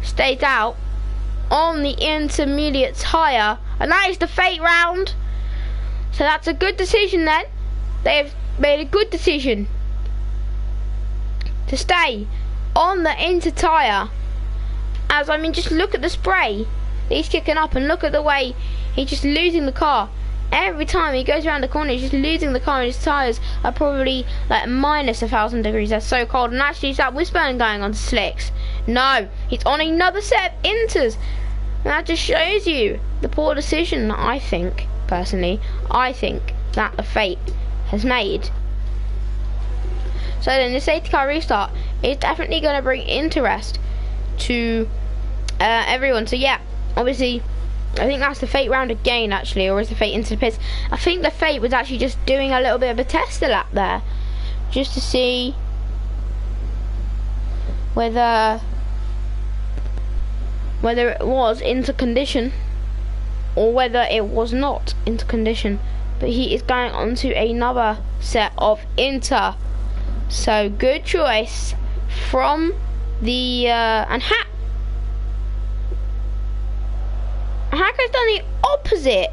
stayed out on the intermediate tyre. And that is the fate round. So that's a good decision then. They've made a good decision to stay on the inter tyre. As, I mean, just look at the spray he's kicking up, and look at the way he's just losing the car. Every time he goes around the corner, he's just losing the car, and his tyres are probably like minus 1,000 degrees. They're so cold. And actually, is that Whisburn going on to slicks? No, he's on another set of inters. And that just shows you the poor decision that I think, personally, I think that the fate has made. So then the safety car restart is definitely going to bring interest to everyone. So yeah, obviously, I think that's the fate round again, actually, or is the fate into the pits? I think the fate was actually just doing a little bit of a tester lap there, just to see whether it was into condition or whether it was not into condition. But he is going on to another set of inter. So good choice from the and Hacker's done the opposite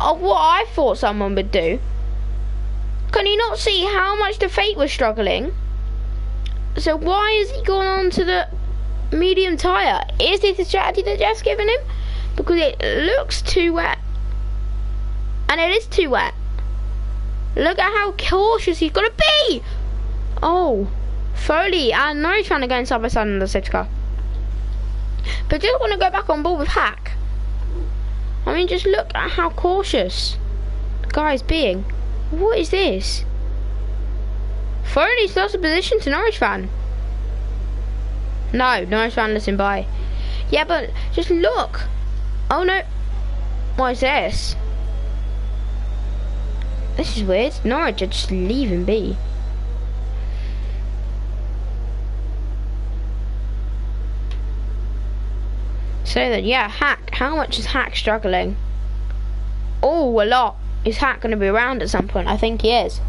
of what I thought someone would do. Can you not see how much the fate was struggling? So why has he gone on to the medium tyre? Is this the strategy that Jeff's given him? Because it looks too wet. And it is too wet. Look at how cautious he's got to be. Oh, Foley and Norris trying to go side by side in the safety car. But just want to go back on board with Hack. I mean, just look at how cautious the guy's being. What is this? Foley's lost a position to Norwich fan. No, Norwich fan lets him by. Yeah, but just look. Oh no. What is this? This is weird. Norwich are just leaving be. So then, yeah, Hack. How much is Hack struggling? Oh, a lot. Is Hack going to be around at some point? I think he is.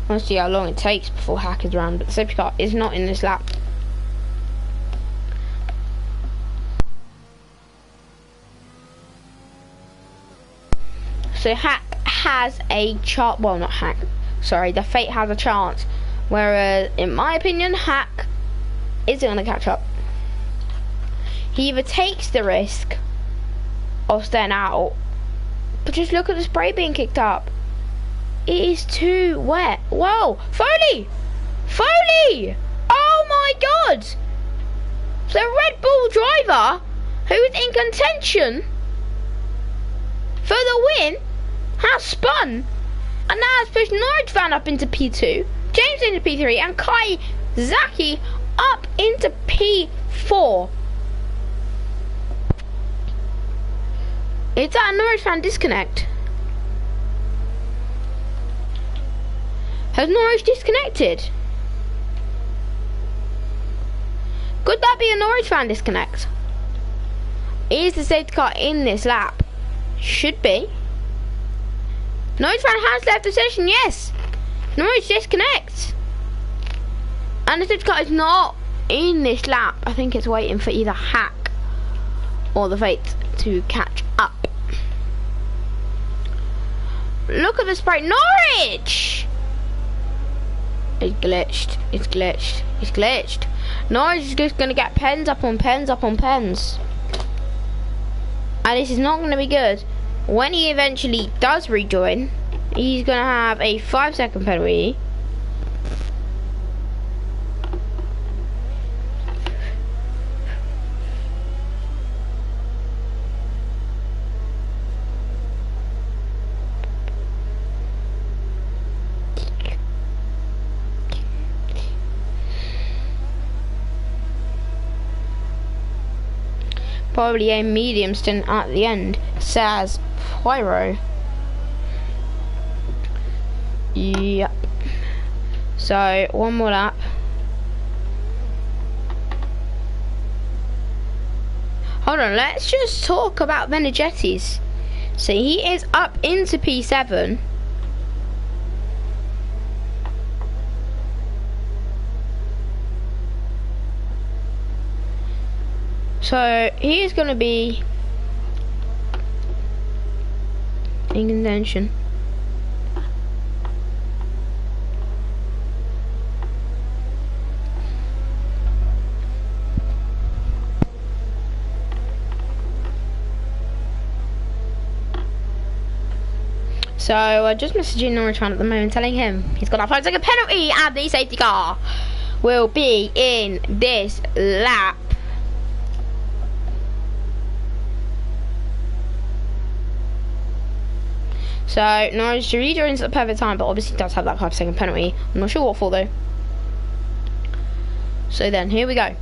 I'll see how long it takes before Hack is around, but the safety car is not in this lap. So Hack has a chance. Well, not Hack. Sorry, the fate has a chance. Whereas, in my opinion, Hack isn't going to catch up. He either takes the risk of staying out, but just look at the spray being kicked up. It is too wet. Whoa, Foley! Foley! Oh my God! The Red Bull driver, who is in contention for the win, has spun, and now has pushed Norwich van up into P2, James into P3, and Kai Zaki up into P4. Is that a Norwich fan disconnect? Has Norwich disconnected? Could that be a Norwich fan disconnect? Is the safety car in this lap? Should be. Norwich fan has left the session, yes. Norwich disconnects. And the safety car is not in this lap. I think it's waiting for either Hack or the Fate to catch up. Look at the spray. Norwich! It's glitched. It's glitched. It's glitched. Norwich is just going to get pens up on pens up on pens. And this is not going to be good. When he eventually does rejoin, he's going to have a 5-second penalty. Probably a medium stint at the end, says Pyro. Yep. So, one more lap. Hold on, let's just talk about Benegetti's. So, he is up into P7. So he is going to be in contention. So just messaging Norwich fan at the moment, telling him he's got a 5-second penalty and the safety car will be in this lap. So Norwich rejoins at the perfect time, but obviously does have that 5-second penalty. I'm not sure what for though. So then, here we go.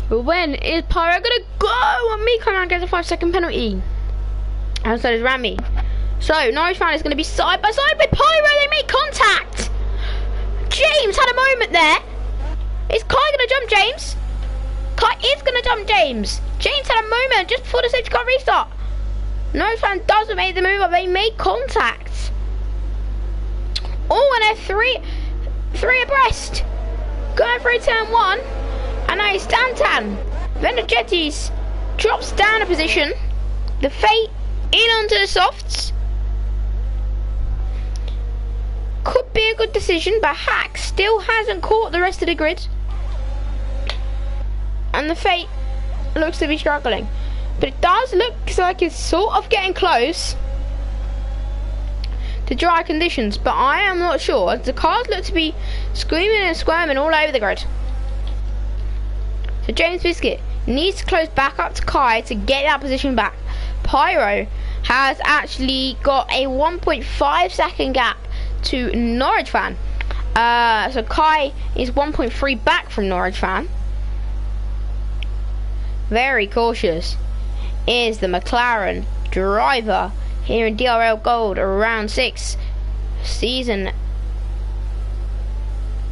But when is Pyro gonna go? And me coming out gets a 5-second penalty. And so does Rami. So Norwich fan is gonna be side by side with Pyro. They make contact. James had a moment there. Is Kai gonna jump James? Kai is going to jump James. James had a moment just before the safety car restart. Norwich fan doesn't make the move, but they make contact. Oh, and they're three abreast. Going through turn 1. And now it's Stantan. Benegetti's drops down a position. The Fate in onto the softs. Could be a good decision, but Hack still hasn't caught the rest of the grid. And the Fate looks to be struggling. But it does look like it's sort of getting close to dry conditions. But I am not sure. The cars look to be screaming and squirming all over the grid. So James Biscuit needs to close back up to Kai to get that position back. Pyro has actually got a 1.5 second gap to Norwich fan. So Kai is 1.3 back from Norwich fan. Very cautious is the McLaren driver here in DRL Gold around 6 season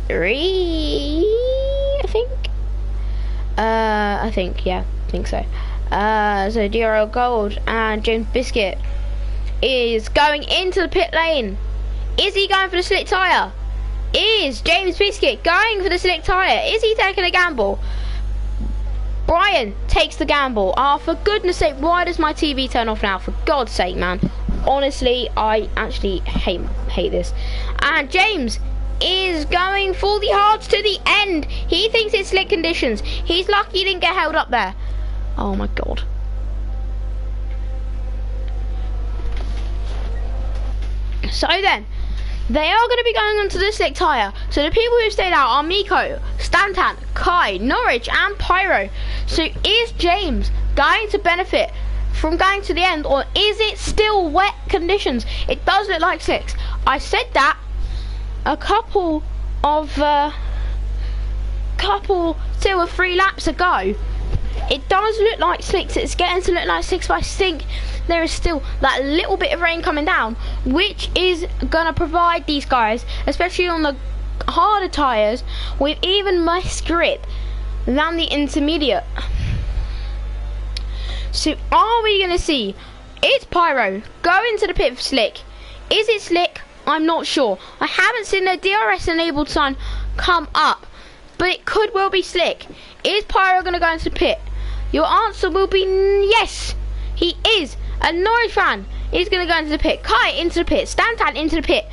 3, I think. I think so. So DRL Gold and James Biscuit is going into the pit lane. Is he going for the slick tyre? Is James Biscuit going for the slick tyre? Is he taking a gamble? Brian takes the gamble. For goodness sake, why does my TV turn off now? For God's sake, man. Honestly, I actually hate this. And James is going for the hards to the end. He thinks it's slick conditions. He's lucky he didn't get held up there. Oh my God. So then, they are going to be going onto the slick tyre. So the people who stayed out are Miko, Stantan, Kai, Norwich and Pyro. So is James going to benefit from going to the end, or is it still wet conditions? It does look like slicks. I said that a couple 2 or 3 laps ago. It does look like slicks. It's getting to look like slicks, but I think there is still that little bit of rain coming down, which is gonna provide these guys, especially on the harder tyres, with even less grip than the intermediate. So are we going to see it's Pyro go into the pit for Slick? Is it Slick? I'm not sure. I haven't seen the DRS enabled sign come up, but it could well be Slick. Is Pyro going to go into the pit? Your answer will be yes. He is. A Norwich fan is going to go into the pit. Kai into the pit. Stantan into the pit.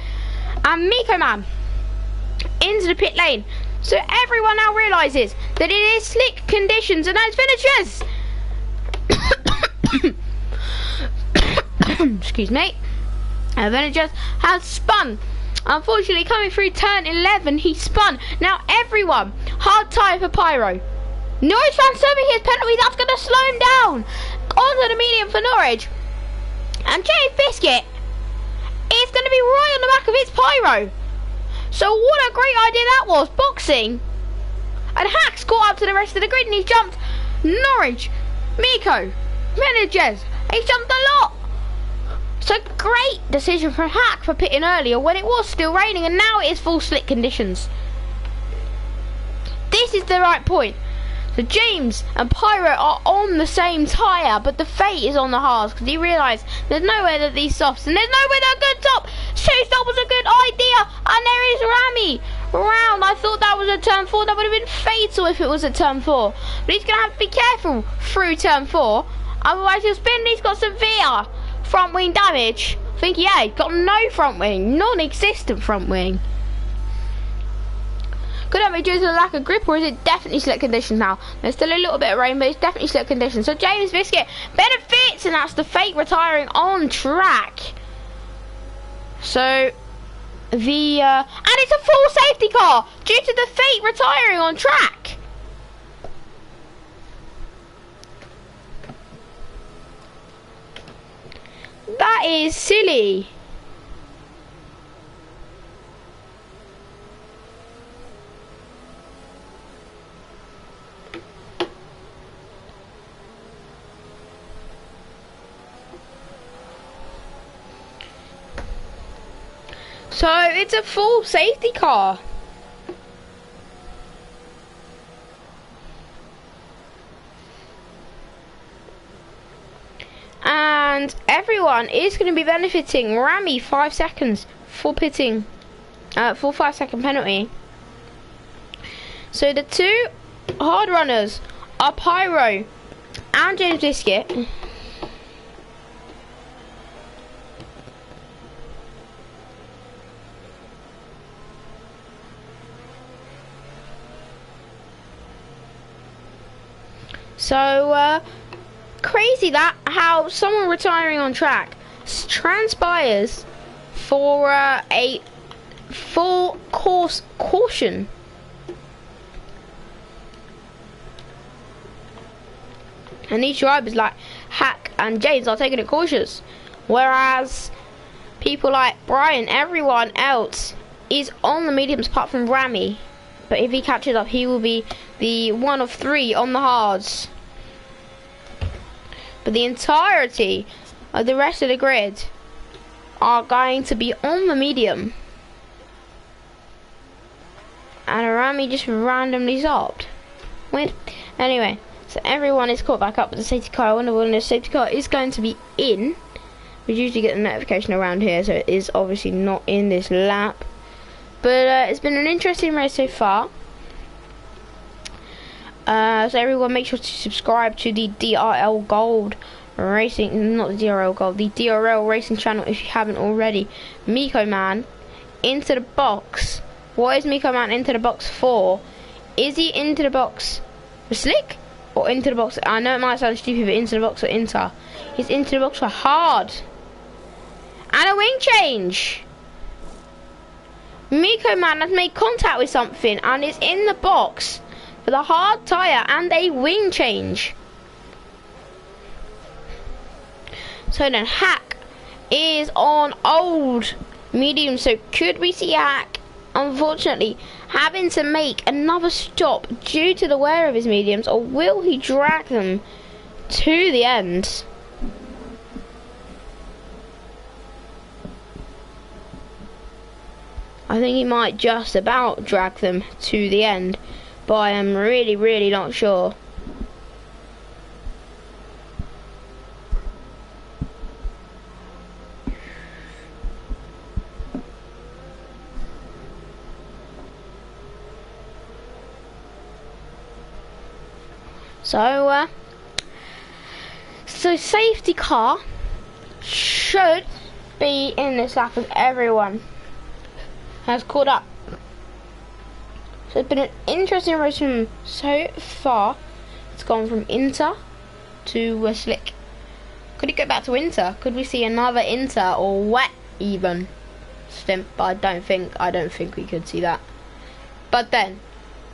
And Miko Man into the pit lane. So everyone now realises that it is Slick conditions and those finishers. Excuse me. Avengers has spun. Unfortunately, coming through turn 11, he spun. Now everyone, hard tyre for Pyro. Norwich fan serving his penalty. That's going to slow him down. Onto the medium for Norwich. And James Biscuit is going to be right on the back of his Pyro. So what a great idea that was. Boxing. And Hack's caught up to the rest of the grid and he's jumped. Norwich, Miko, Menendez. He's jumped a lot. So great decision from Hack for pitting earlier when it was still raining and now it is full Slick conditions. This is the right point. So James and Pyro are on the same tyre, but the fate is on the hards because he realised there's nowhere that these softs and there's nowhere that a good top. Two-stop was a good idea, and there is Rami round. I thought that was a turn 4. That would have been fatal if it was at turn 4. But he's going to have to be careful through turn 4, otherwise he'll spin and he's got severe front wing damage. I think, yeah, he's got no front wing, non-existent front wing. Could that be due to the lack of grip, or is it definitely Slick conditions now? There's still a little bit of rain, but it's definitely Slick conditions. So James Biscuit benefits, and that's the fake retiring on track. So the and it's a full safety car due to the fake retiring on track. That is silly. So it's a full safety car. And everyone is going to be benefiting. Rami 5 seconds for pitting, for 5 second penalty. So the two hard runners are Pyro and James Biscuit. So, crazy that how someone retiring on track transpires for a full course caution. And these drivers like Hack and James are taking it cautious. Whereas people like Brian, everyone else is on the mediums apart from Rami. But if he catches up, he will be the one of 3 on the hards. But the entirety of the rest of the grid are going to be on the medium. And Rami just randomly stopped. Anyway, so everyone is caught back up with the safety car. I wonder when the safety car is going to be in. We usually get the notification around here, so it is obviously not in this lap. But it's been an interesting race so far. So everyone make sure to subscribe to the DRL Gold Racing, not the DRL Gold, the DRL Racing channel if you haven't already. Miko Man into the box. What is Miko Man into the box for? Is he into the box for Slick or into the box? I know it might sound stupid, but into the box for Inter. He's into the box for hard. And a wing change. Miko Man has made contact with something and is in the box for the hard tyre and a wing change. So then Hack is on old medium, so could we see Hack unfortunately having to make another stop due to the wear of his mediums, or will he drag them to the end? I think he might just about drag them to the end, but I am really not sure. So, so safety car should be in this lap as everyone has caught up. So it's been an interesting race from so far. It's gone from Inter to Slick. Could it go back to Inter? Could we see another Inter or wet even stint? But I don't think we could see that. But then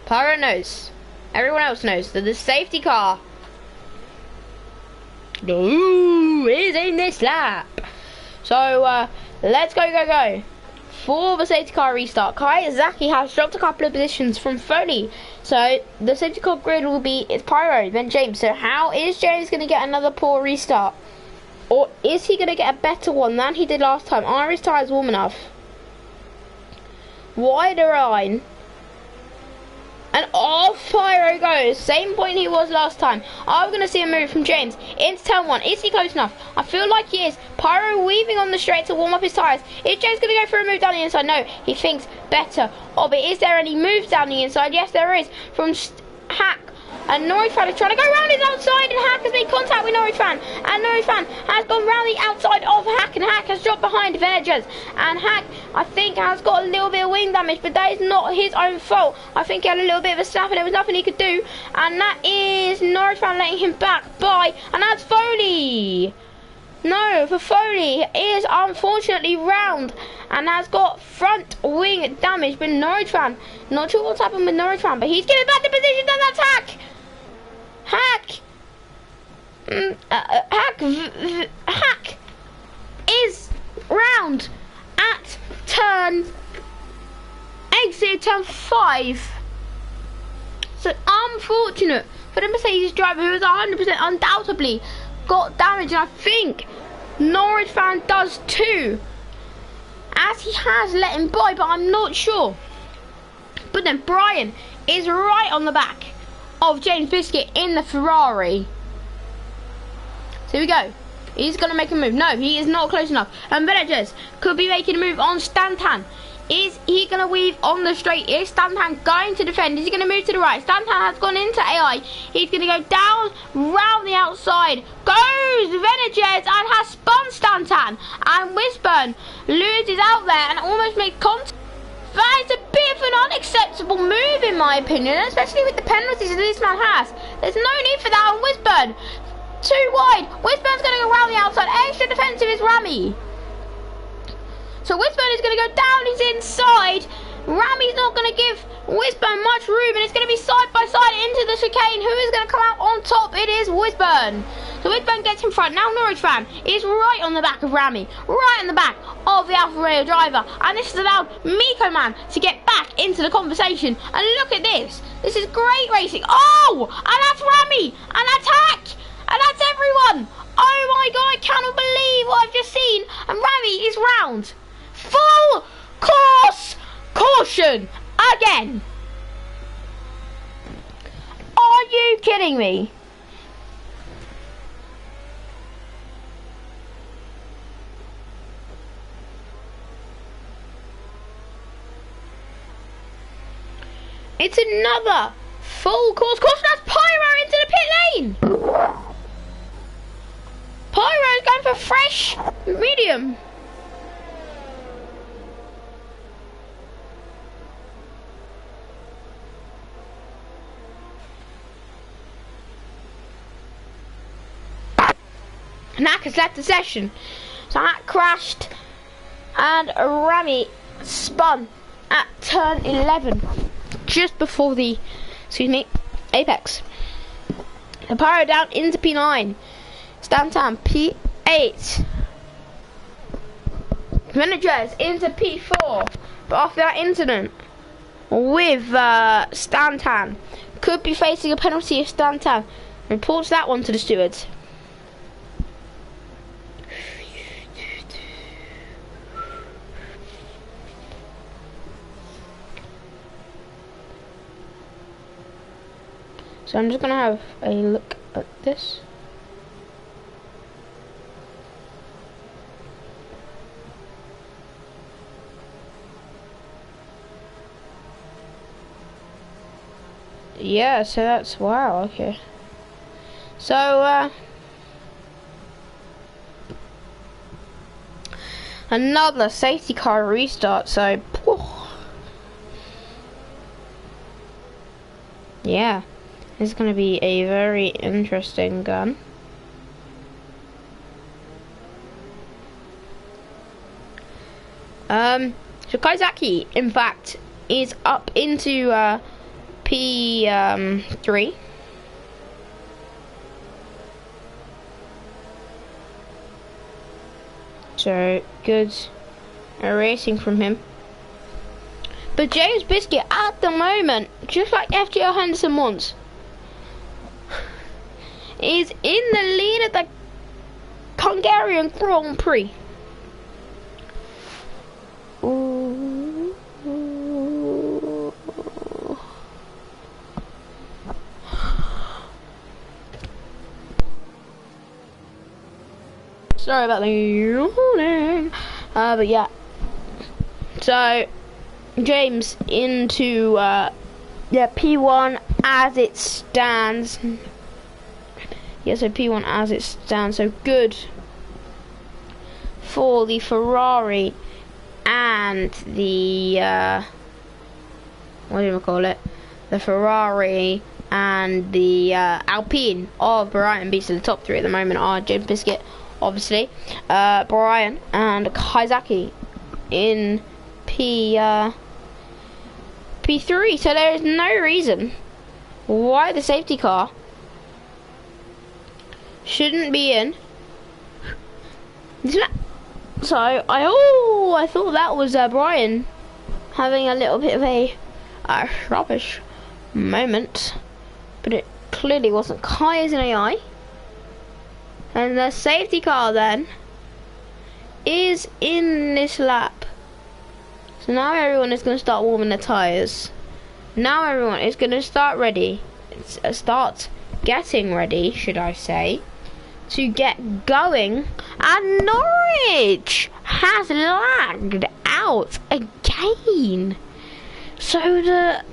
Pyro knows, everyone else knows that the safety car is in this lap. So let's go for the safety car restart. Kawasaki has dropped a couple of positions from Foley, so the safety car grid will be it's Pyro, then James. So how is James going to get another poor restart, or is he going to get a better one than he did last time? Are his tyres warm enough? Wider line. And off Pyro goes. Same point he was last time. Are we going to see a move from James into turn 1? Is he close enough? I feel like he is. Pyro weaving on the straight to warm up his tyres. Is James going to go for a move down the inside? No, he thinks better of it. Is there any moves down the inside? Yes, there is. From Hack. And Norifan is trying to go around his outside, and Hack has made contact with Norifan. And Norifan has gone round the outside of Hack, and Hack has dropped behind Villagers. And Hack, I think, has got a little bit of wing damage, but that is not his own fault. I think he had a little bit of a snap, and there was nothing he could do. And that is Norifan letting him back by, and that's Foley. No, for Foley is unfortunately round and has got front wing damage. But Norifan, not sure what's happened with Norifan, but he's getting back to position, and that's Hack. Hack is round at exit turn 5. So unfortunate for the Mercedes driver, who is 100% undoubtedly got damage, and I think Norwich fan does too, as he has let him by, but I'm not sure. But then Brian is right on the back of James Biscuit in the Ferrari. So here we go. He's going to make a move. No, he is not close enough. And Villagers could be making a move on Stantan. Is he going to weave on the straight? Is Stantan going to defend? Is he going to move to the right? Stantan has gone into AI. He's going to go down, round the outside. Goes Villagers and has spun Stantan. And Wisburn loses out there and almost makes contact. That is a bit of an unacceptable move in my opinion, especially with the penalties that this man has. There's no need for that on Wisburn. Too wide. Wisburn's going to go around the outside. Extra defensive is Rami. So Wisburn is going to go down his inside. Rami's not going to give Wisburn much room, and it's going to be side by side into the chicane. Who is going to come out on top? It is Wisburn. So Wisburn gets in front. Now Norwich fan is right on the back of Rami, right on the back of the Alfa Romeo driver, and this has allowed Miko Man to get back into the conversation. And look at this. This is great racing. Oh, and that's Rami, and that's Hack, and that's everyone. Oh my god, I cannot believe what I've just seen. And Rami is round. Full course caution again. Are you kidding me? It's another full course caution. That's Pyro into the pit lane. Pyro is going for fresh medium. Knack has left the session. So that crashed and Rami spun at turn 11 just before the apex. The Pyro down into P9. Stantan P8. Managers into P4. But after that incident with Stantan, could be facing a penalty if Stantan reports that one to the stewards. So I'm just going to have a look at this. Yeah, so that's, wow, okay. So, another safety car restart, so, yeah, it's going to be a very interesting gun. So Kaizaki, in fact, is up into P3. So good racing from him. But James Biscuit at the moment, just like FGL Henderson once, is in the lead at the Hungarian Grand Prix. Ooh. Sorry about the yawning. But yeah. So James into P1 as it stands. Yeah, so P1 as it stands. So good for the Ferrari and the what do we call it? The Ferrari and the Alpine of Brian beats to the top three at the moment are James Biscuit, obviously, Brian and Kaizaki in P3. So there is no reason why the safety car shouldn't be in. So I thought that was Brian having a little bit of a rubbish moment, but it clearly wasn't. Kai is an AI, and the safety car then is in this lap. So now everyone is going to start warming their tyres. Now everyone is going to start getting ready, should I say, to get going. And Norwich has lagged out again. So the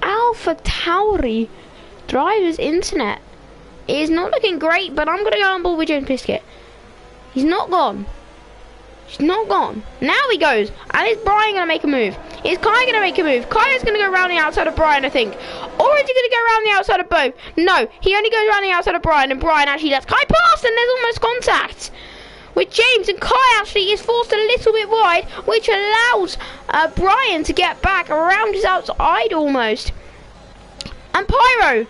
Alpha Tauri driver's internet is not looking great, but I'm going to go on board with James Biscuit. He's not gone. He's not gone. Now he goes. And is Brian going to make a move? Is Kai going to make a move? Kai is going to go around the outside of Brian, I think. Or is he going to go around the outside of both? No, he only goes around the outside of Brian, and Brian actually lets Kai pass, and there's almost contact with James, and Kai actually is forced a little bit wide, which allows Brian to get back around his outside almost. And Pyro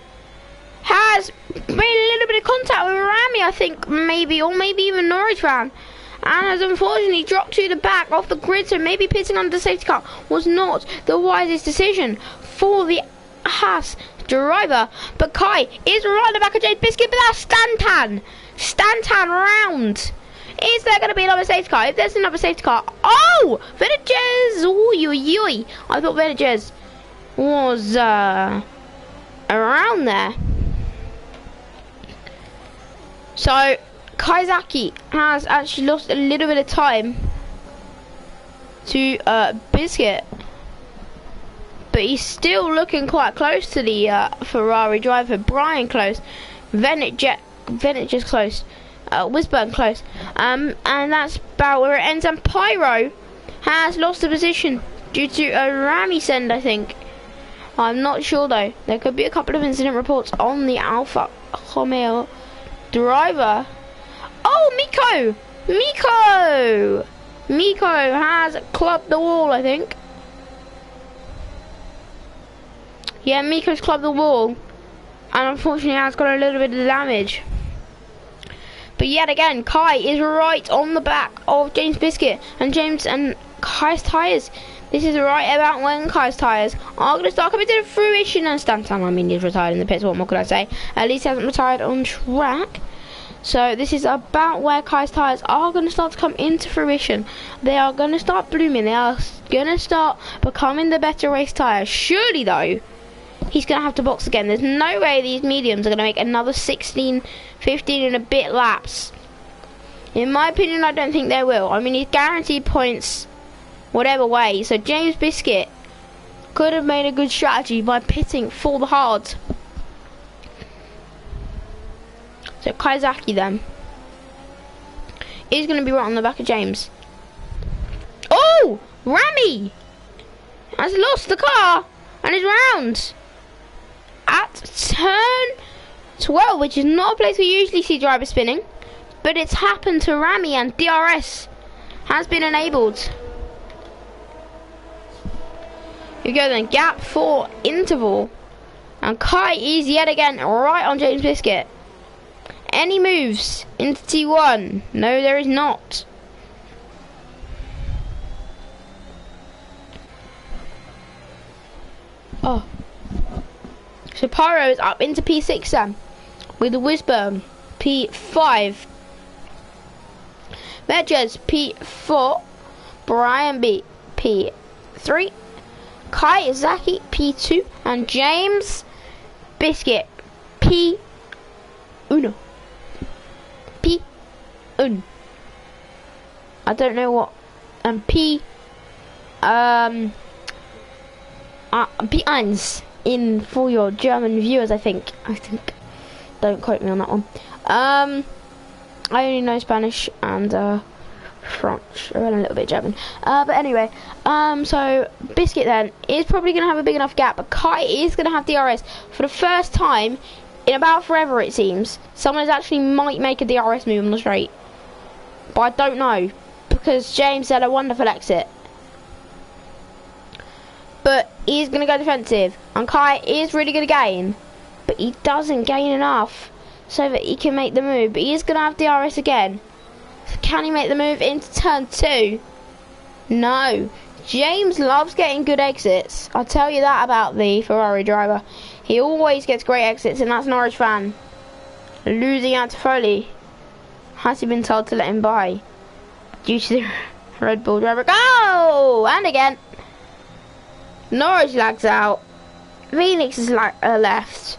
has made a little bit of contact with Rami, I think, maybe, or maybe even Norwich fan, and has unfortunately dropped to the back off the grid, so maybe pitting under the safety car was not the wisest decision for the Haas driver. But Kai is right at the back of James Biscuit, but that's Stantan round. Is there going to be another safety car? If there's another safety car, oh, Vintages, oi. I thought Vintages was around there. So Kaizaki has actually lost a little bit of time to Biscuit, but he's still looking quite close to the Ferrari driver. Brian close, Vintage is close, Wisburn close, and that's about where it ends. And Pyro has lost the position due to a Rami send, I think. I'm not sure though. There could be a couple of incident reports on the Alfa Romeo driver. Oh, Miko has clubbed the wall, I think. Yeah, Miko's clubbed the wall, and unfortunately has got a little bit of damage. But yet again, Kai is right on the back of James Biscuit, and James and Kai's tyres. This is right about when Kai's tyres are going to start coming to fruition. And Stanton, I mean, he's retired in the pits. What more could I say? At least he hasn't retired on track. So this is about where Kai's tyres are going to start to come into fruition. They are going to start blooming. They are going to start becoming the better race tyres. Surely though, he's going to have to box again. There's no way these mediums are going to make another 16, 15 and a bit laps. In my opinion, I don't think they will. I mean, he's guaranteed points whatever way. So James Biscuit could have made a good strategy by pitting for the hards. So Kaizaki then is going to be right on the back of James. Oh! Rami has lost the car and is round at turn 12, which is not a place we usually see drivers spinning, but it's happened to Rami and DRS has been enabled. Here we go then, gap 4 interval, and Kai is yet again right on James Biscuit. Any moves into T1? No, there is not. Oh. So Pyro is up into P6 then, with the Wisburn P5. Medges P4. Brian B P3. Kaizaki P2. And James Biscuit P1. P1. I don't know what. And P1's in for your German viewers, I think. Don't quote me on that one. I only know Spanish and French, and a little bit German. But anyway, so Biscuit then is probably going to have a big enough gap, but Kai is going to have DRS for the first time in about forever, it seems. Someone actually might make a DRS move on the straight, but I don't know, because James had a wonderful exit. But he's going to go defensive, and Kai is really going to gain, but he doesn't gain enough so that he can make the move. But he is going to have DRS again. So can he make the move into turn 2? No. James loves getting good exits. I'll tell you that about the Ferrari driver. He always gets great exits, and that's Norwich fan. Losing out to Foley. Has he been told to let him by due to the Red Bull driver? Go! And again. Norwich lags out. Phoenix is left.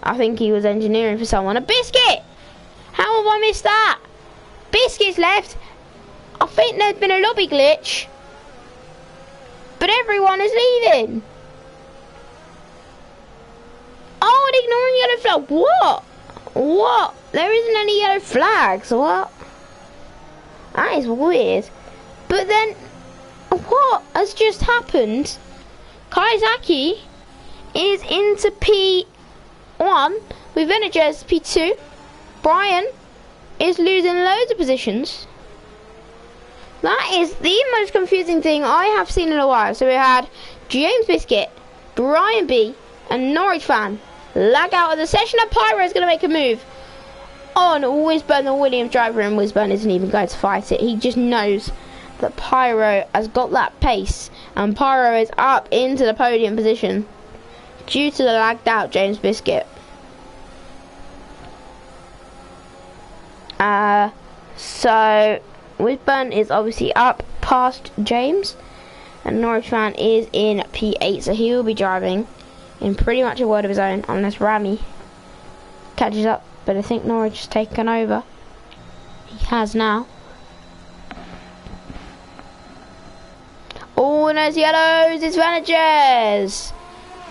I think he was engineering for someone. A Biscuit! How have I missed that? Biscuit's left. I think there's been a lobby glitch, but everyone is leaving. Oh, and ignoring yellow flag. What? What? There isn't any yellow flags. What? That is weird. But then, what has just happened? Kaizaki is into P1 with Venegas P2. Brian is losing loads of positions. That is the most confusing thing I have seen in a while. So we had James Biscuit, Brian B, and Norwich fan lag out of the session, and Pyro is going to make a move on Wisburn, the Williams driver, and Wisburn isn't even going to fight it. He just knows that Pyro has got that pace, and Pyro is up into the podium position due to the lagged out James Biscuit. So Wisburn is obviously up past James, and Norwich fan is in P8, so he will be driving in pretty much a world of his own unless Rami catches up. But I think Norwich has taken over. He has now. Oh, and there's yellows. It's Venegas.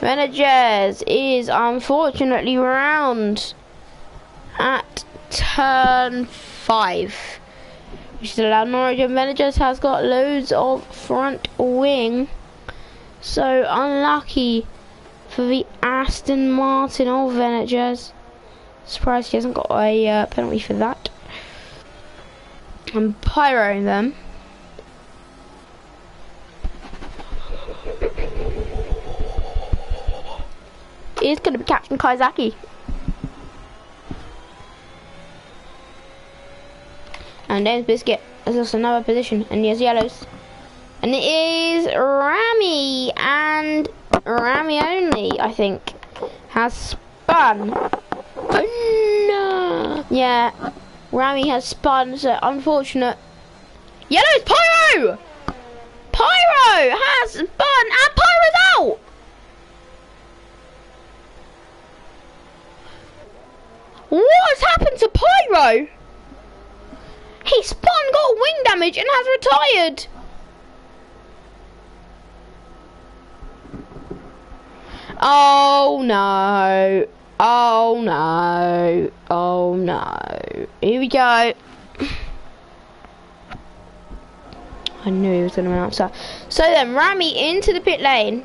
Venegas is unfortunately round at turn 5. We still allow Norwich, and Venegas has got loads of front wing. So unlucky for the Aston Martin of Venegas. Surprised he hasn't got a penalty for that. And Pyro them. Is going to be Captain Kaizaki. And James Biscuit has lost another position, and he has yellows. And it is Rami, and Rami only, I think, has spun. Oh no! Yeah, Rami has spun, so unfortunate. Yellows, Pyro! Pyro has spun, and Pyro's out! What has happened to Pyro? He spun, got wing damage, and has retired. Oh no. Oh no. Oh no. Here we go. I knew he was going to run outside. So then, Rami into the pit lane.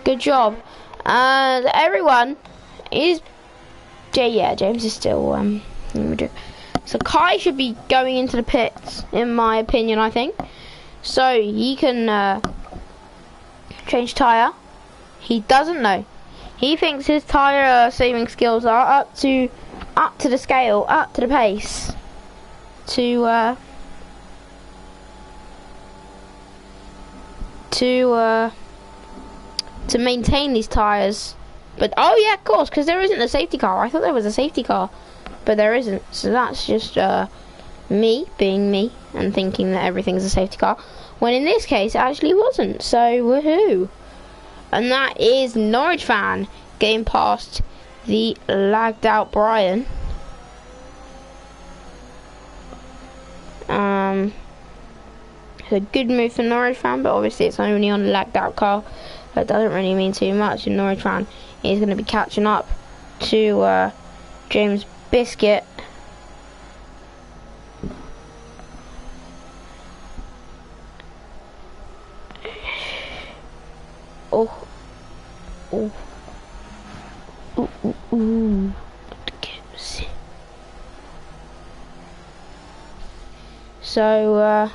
Good job. And everyone is... yeah, James is still... So Kai should be going into the pits, in my opinion, I think. So he can change tyre. He doesn't know. He thinks his tyre saving skills are up to the scale, up to the pace to maintain these tyres. But oh yeah, of course, because there isn't a safety car. I thought there was a safety car, but there isn't. So that's just me being me and thinking that everything's a safety car, when in this case it actually wasn't. So woohoo! And that is Norwich fan getting past the lagged out Brian. It's a good move for Norwich fan, but obviously it's only on a lagged out car. That doesn't really mean too much. And Norwich fan is going to be catching up to James Biscuit. Oh. Oh. Ooh, ooh, ooh. So,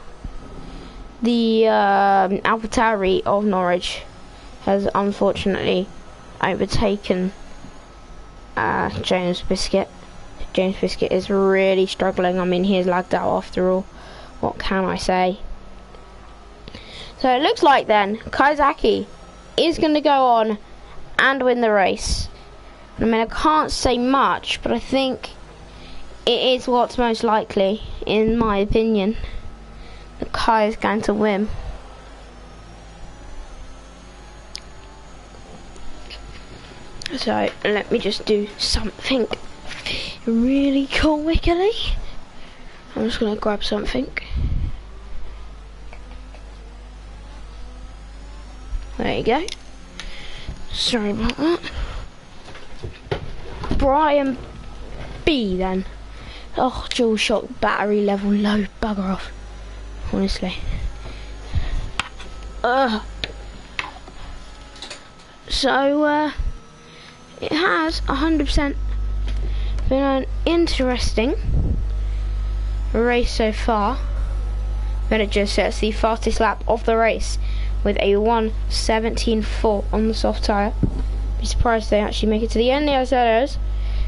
the AlphaTauri of Norwich has unfortunately overtaken James Biscuit. James Biscuit is really struggling. I mean, he is lagged out after all. What can I say? So it looks like then Kaizaki is going to go on and win the race. I mean, I can't say much, but I think it is what's most likely, in my opinion, that Kai is going to win. So let me just do something really quickly. I'm just going to grab something. There you go. Sorry about that. Brian B then. Oh, dual shock battery level low. Bugger off. Honestly. So, it has 100% been an interesting race so far. Then it just sets the fastest lap of the race with a 1:17.4 on the soft tyre. Be surprised they actually make it to the end. The Ozolos.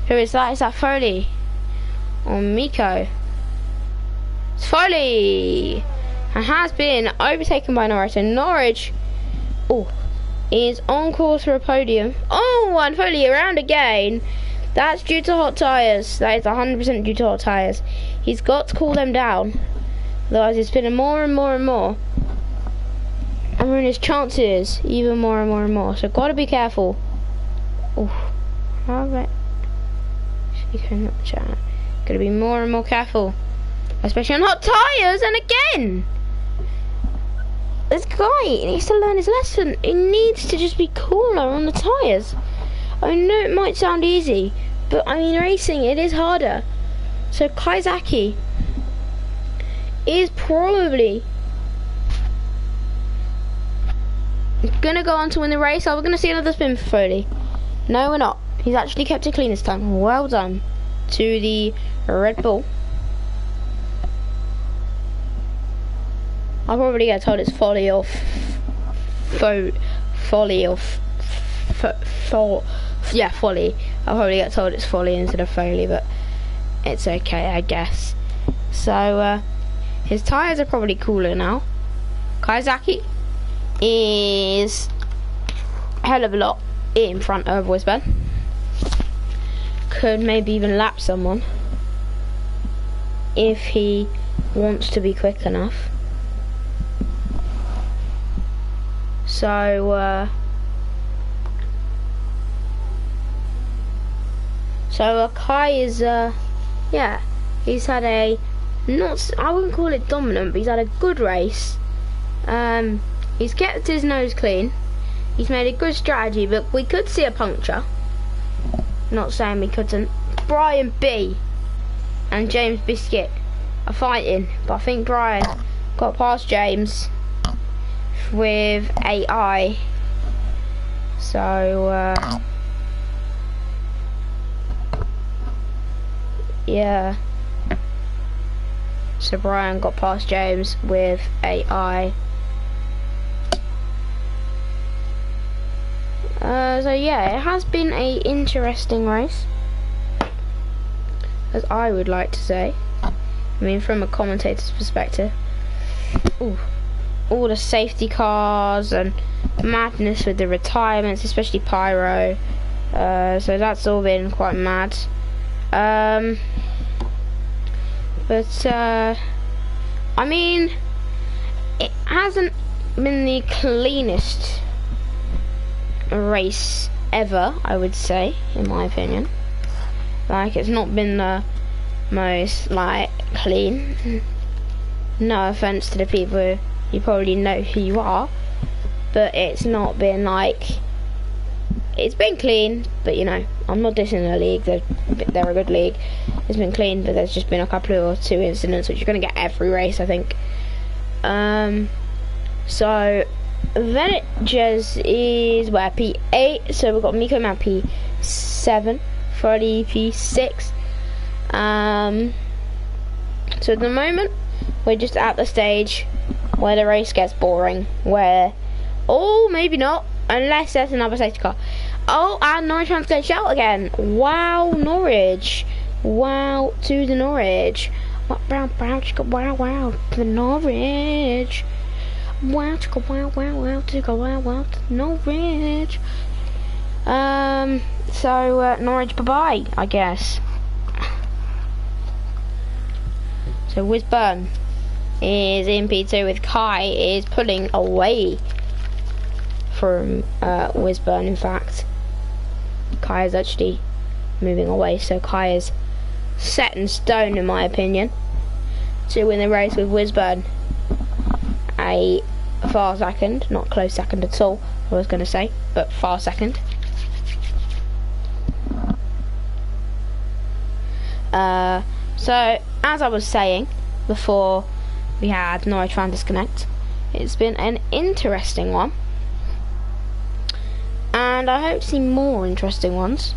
Who is that? Is that Foley? Or Miko? It's Foley! And has been overtaken by Norwich. And Norwich is on course for a podium. Oh, and Foley around again. That's due to hot tyres. That is 100% due to hot tyres. He's got to cool them down. Otherwise he's spinning more and more and more. And ruin his chances even more and more and more. So gotta be careful. Oh, alright. Gotta be more and more careful. Especially on hot tyres, and again! This guy needs to learn his lesson. He needs to just be cooler on the tyres. I know it might sound easy, but I mean racing, it is harder. So Kaizaki is probably gonna go on to win the race. Are we gonna see another spin for Foley? No, we're not. He's actually kept it clean this time. Well done to the Red Bull. I'll probably get told it's folly or folly. I'll probably get told it's folly instead of foley, but it's okay, I guess. So his tyres are probably cooler now. Kaizaki is a hell of a lot in front of Wisben. Could maybe even lap someone if he wants to be quick enough. So Kai is yeah, he's had a I wouldn't call it dominant, but he's had a good race. He's kept his nose clean. He's made a good strategy, but we could see a puncture. Not saying we couldn't. Brian B and James Biscuit are fighting, but I think Brian got past James with AI. So yeah. So Brian got past James with AI. So yeah, it has been a interesting race, as I would like to say. I mean, from a commentator's perspective. Ooh, all the safety cars and madness with the retirements, especially Pyro. So that's all been quite mad. But I mean, it hasn't been the cleanest race ever, I would say, in my opinion. Like, it's not been the most, like, clean. No offense to the people, you probably know who you are, but it's not been, like, it's been clean, but, you know, I'm not dissing the league, they're a good league. It's been clean, but there's just been a couple or two incidents, which you're going to get every race, I think. So Venetjes is where P8, so we've got Miko Man P7, Freddy P6. So at the moment, we're just at the stage where the race gets boring, where, oh, maybe not, unless there's another safety car. Oh, and Norwich fans going shout again. Wow, Norwich. Wow to the Norwich. Wow, chica, wow, to the Norwich. Wow, chica, wow, chica, wow, to the Norwich. So, Norwich, bye-bye, I guess. So, Wisburn is in P2 with Kai is pulling away from Wisburn, in fact. Kai is actually moving away, so Kai is set in stone, in my opinion, to win the race with Wisburn. A far second, not close second at all, I was going to say, but far second. So, as I was saying before we had Norwich fan disconnect, it's been an interesting one. And I hope to see more interesting ones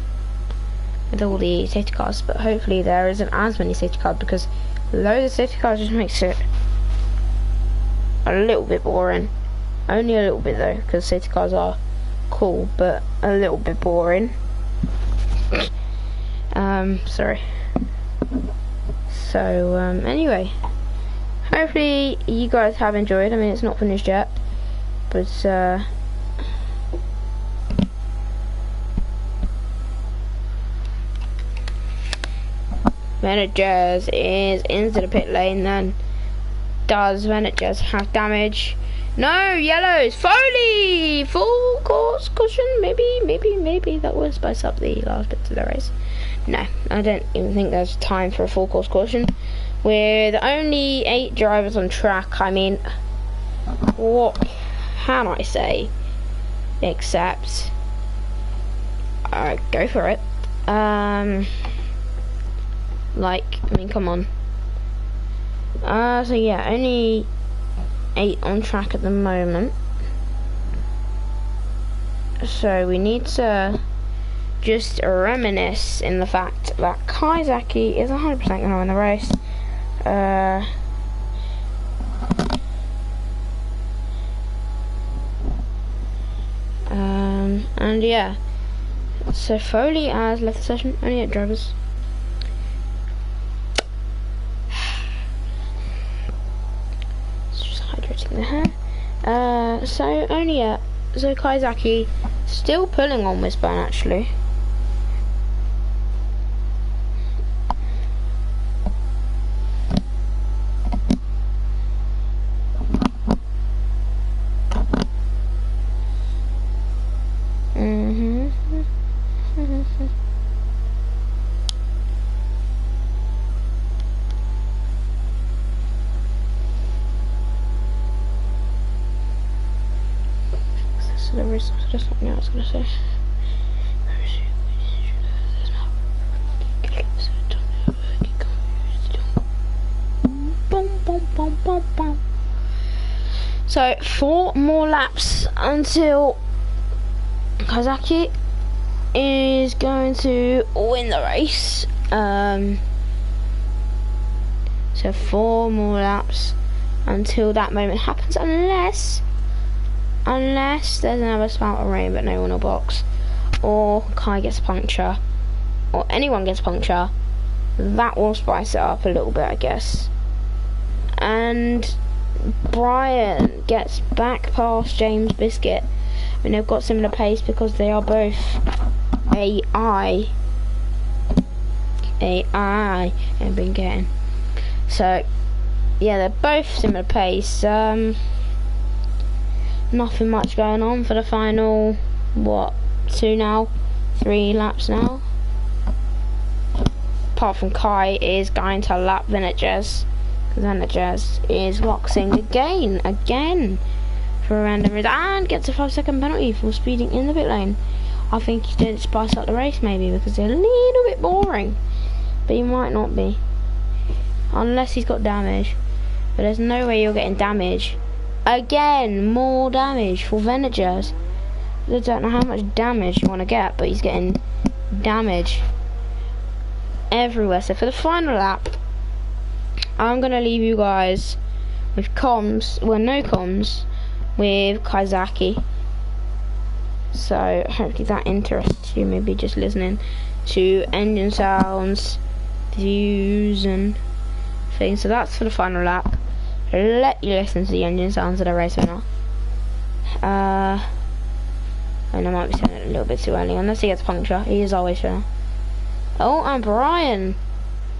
with all the safety cars, but hopefully there isn't as many safety cars, because loads of safety cars just makes it a little bit boring. Only a little bit though, because safety cars are cool, but a little bit boring. Sorry. So, anyway, hopefully you guys have enjoyed. I mean, it's not finished yet, but Venetjes is into the pit lane. Then does Venetjes have damage? No, yellows. Foley, full course caution. Maybe that will spice up the last bits of the race. No, I don't even think there's time for a full course caution. With only 8 drivers on track, I mean, what can I say? Except, go for it. Like, I mean, come on. So yeah, only 8 on track at the moment. So we need to just reminisce in the fact that Kaizaki is 100% going to win the race. And yeah, so Foley has left the session, only 8 drivers. The hair. So only so Kaizaki still pulling on Wisburn actually. There's something else I was going to say. So 4 more laps until Kazaki is going to win the race. So 4 more laps until that moment happens, unless there's another spout of rain but no one will box, or Kai gets a puncture, or anyone gets a puncture. That will spice it up a little bit, I guess. And Brian gets back past James Biscuit. I mean, they've got similar pace because they are both AI and been getting. So yeah, they're both similar pace. Nothing much going on for the final, what, 3 laps now? Apart from Kai is going to lap Vinajez, because Vinajez is boxing again for a random reason, and gets a 5-second penalty for speeding in the pit lane. I think he didn't spice up the race maybe because they're a little bit boring, but he might not be, unless he's got damage. But there's no way you're getting damage. Again, more damage for Vinajez. I don't know how much damage you want to get, but he's getting damage everywhere. So for the final lap, I'm going to leave you guys with comms, well, no comms, with Kaizaki. So hopefully that interests you, maybe just listening to engine sounds, views and things. So that's for the final lap. Let you listen to the engine sounds of the race winner. And I might be saying it a little bit too early, unless he gets a puncture. He is always fair. Oh, and Brian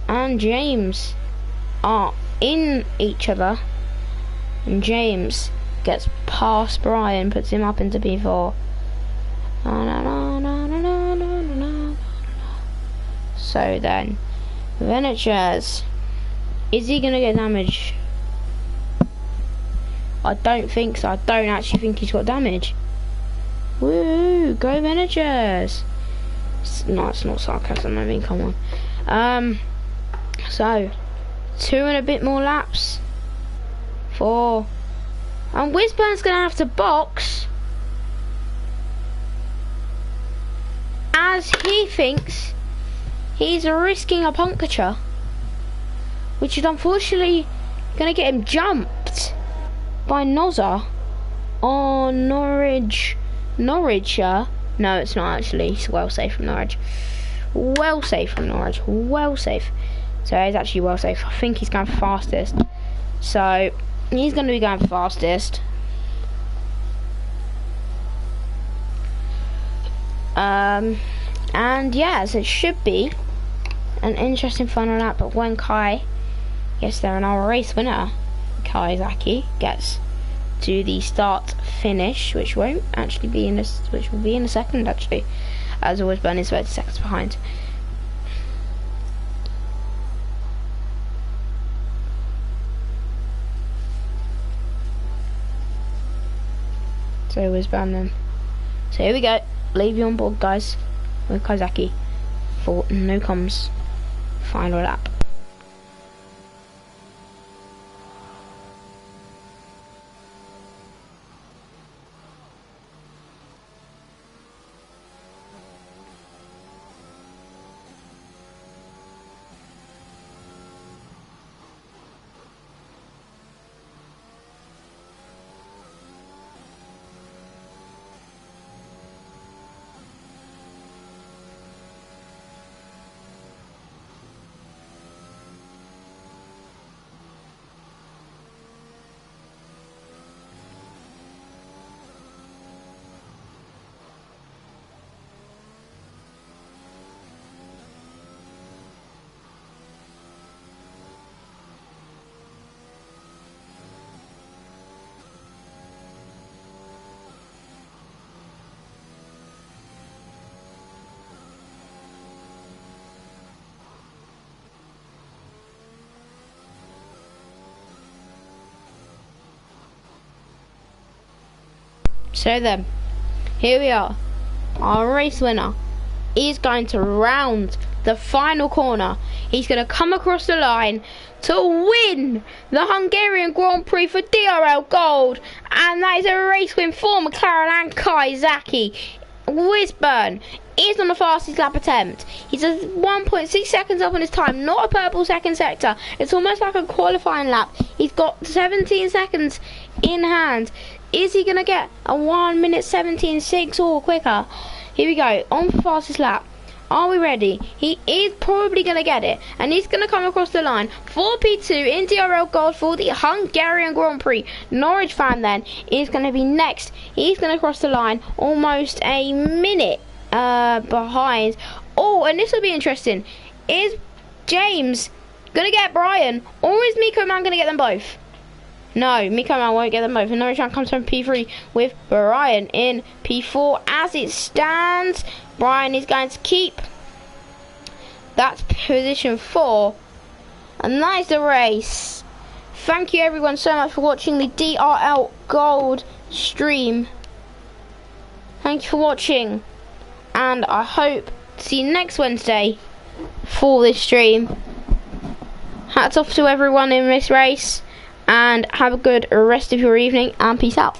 and James are in each other, and James gets past Brian, puts him up into P4. So then, Vinajez, is he gonna get damage? I don't think so. I don't actually think he's got damage. Woo! Go Vinajez! No, it's not sarcasm. I mean, come on. So 2 and a bit more laps. 4. And Whizburn's gonna have to box, as he thinks he's risking a puncture, which is unfortunately gonna get him jumped by Nozza on Norwich. No, it's not actually. He's well safe from Norwich. Well safe. So he's actually well safe. I think he's going fastest. So he's going to be going fastest. And yes, it should be an interesting final lap. But when Kai gets there, and our race winner, Kaizaki, gets to the start finish, which won't actually be in this, which will be in a second actually, as always. Burn is 30 seconds behind. So always burn then. So here we go. Leave you on board, guys, with Kaizaki for no comms final lap. So here we are. Our race winner is going to round the final corner. He's going to come across the line to win the Hungarian Grand Prix for DRL Gold. And that is a race win for McLaren and Kawasaki. Wisburn is on the fastest lap attempt. He's 1.6 seconds up on his time, not a purple second sector. It's almost like a qualifying lap. He's got 17 seconds in hand. Is he going to get a 1 minute 17.6 or quicker? Here we go, on for fastest lap. Are we ready? He is probably going to get it. And he's going to come across the line for P2 in DRL Gold for the Hungarian Grand Prix. Norwich fan then is going to be next. He's going to cross the line almost a minute behind. Oh, and this will be interesting. Is James going to get Brian? Or is Miko Man going to get them both? No, Miko Man won't get them both. And Norwich fan comes from P3 with Brian in P4 as it stands. Brian is going to keep that position 4. And that is the race. Thank you everyone so much for watching the DRL Gold stream. Thank you for watching. And I hope to see you next Wednesday for this stream. Hats off to everyone in this race. And have a good rest of your evening. And peace out.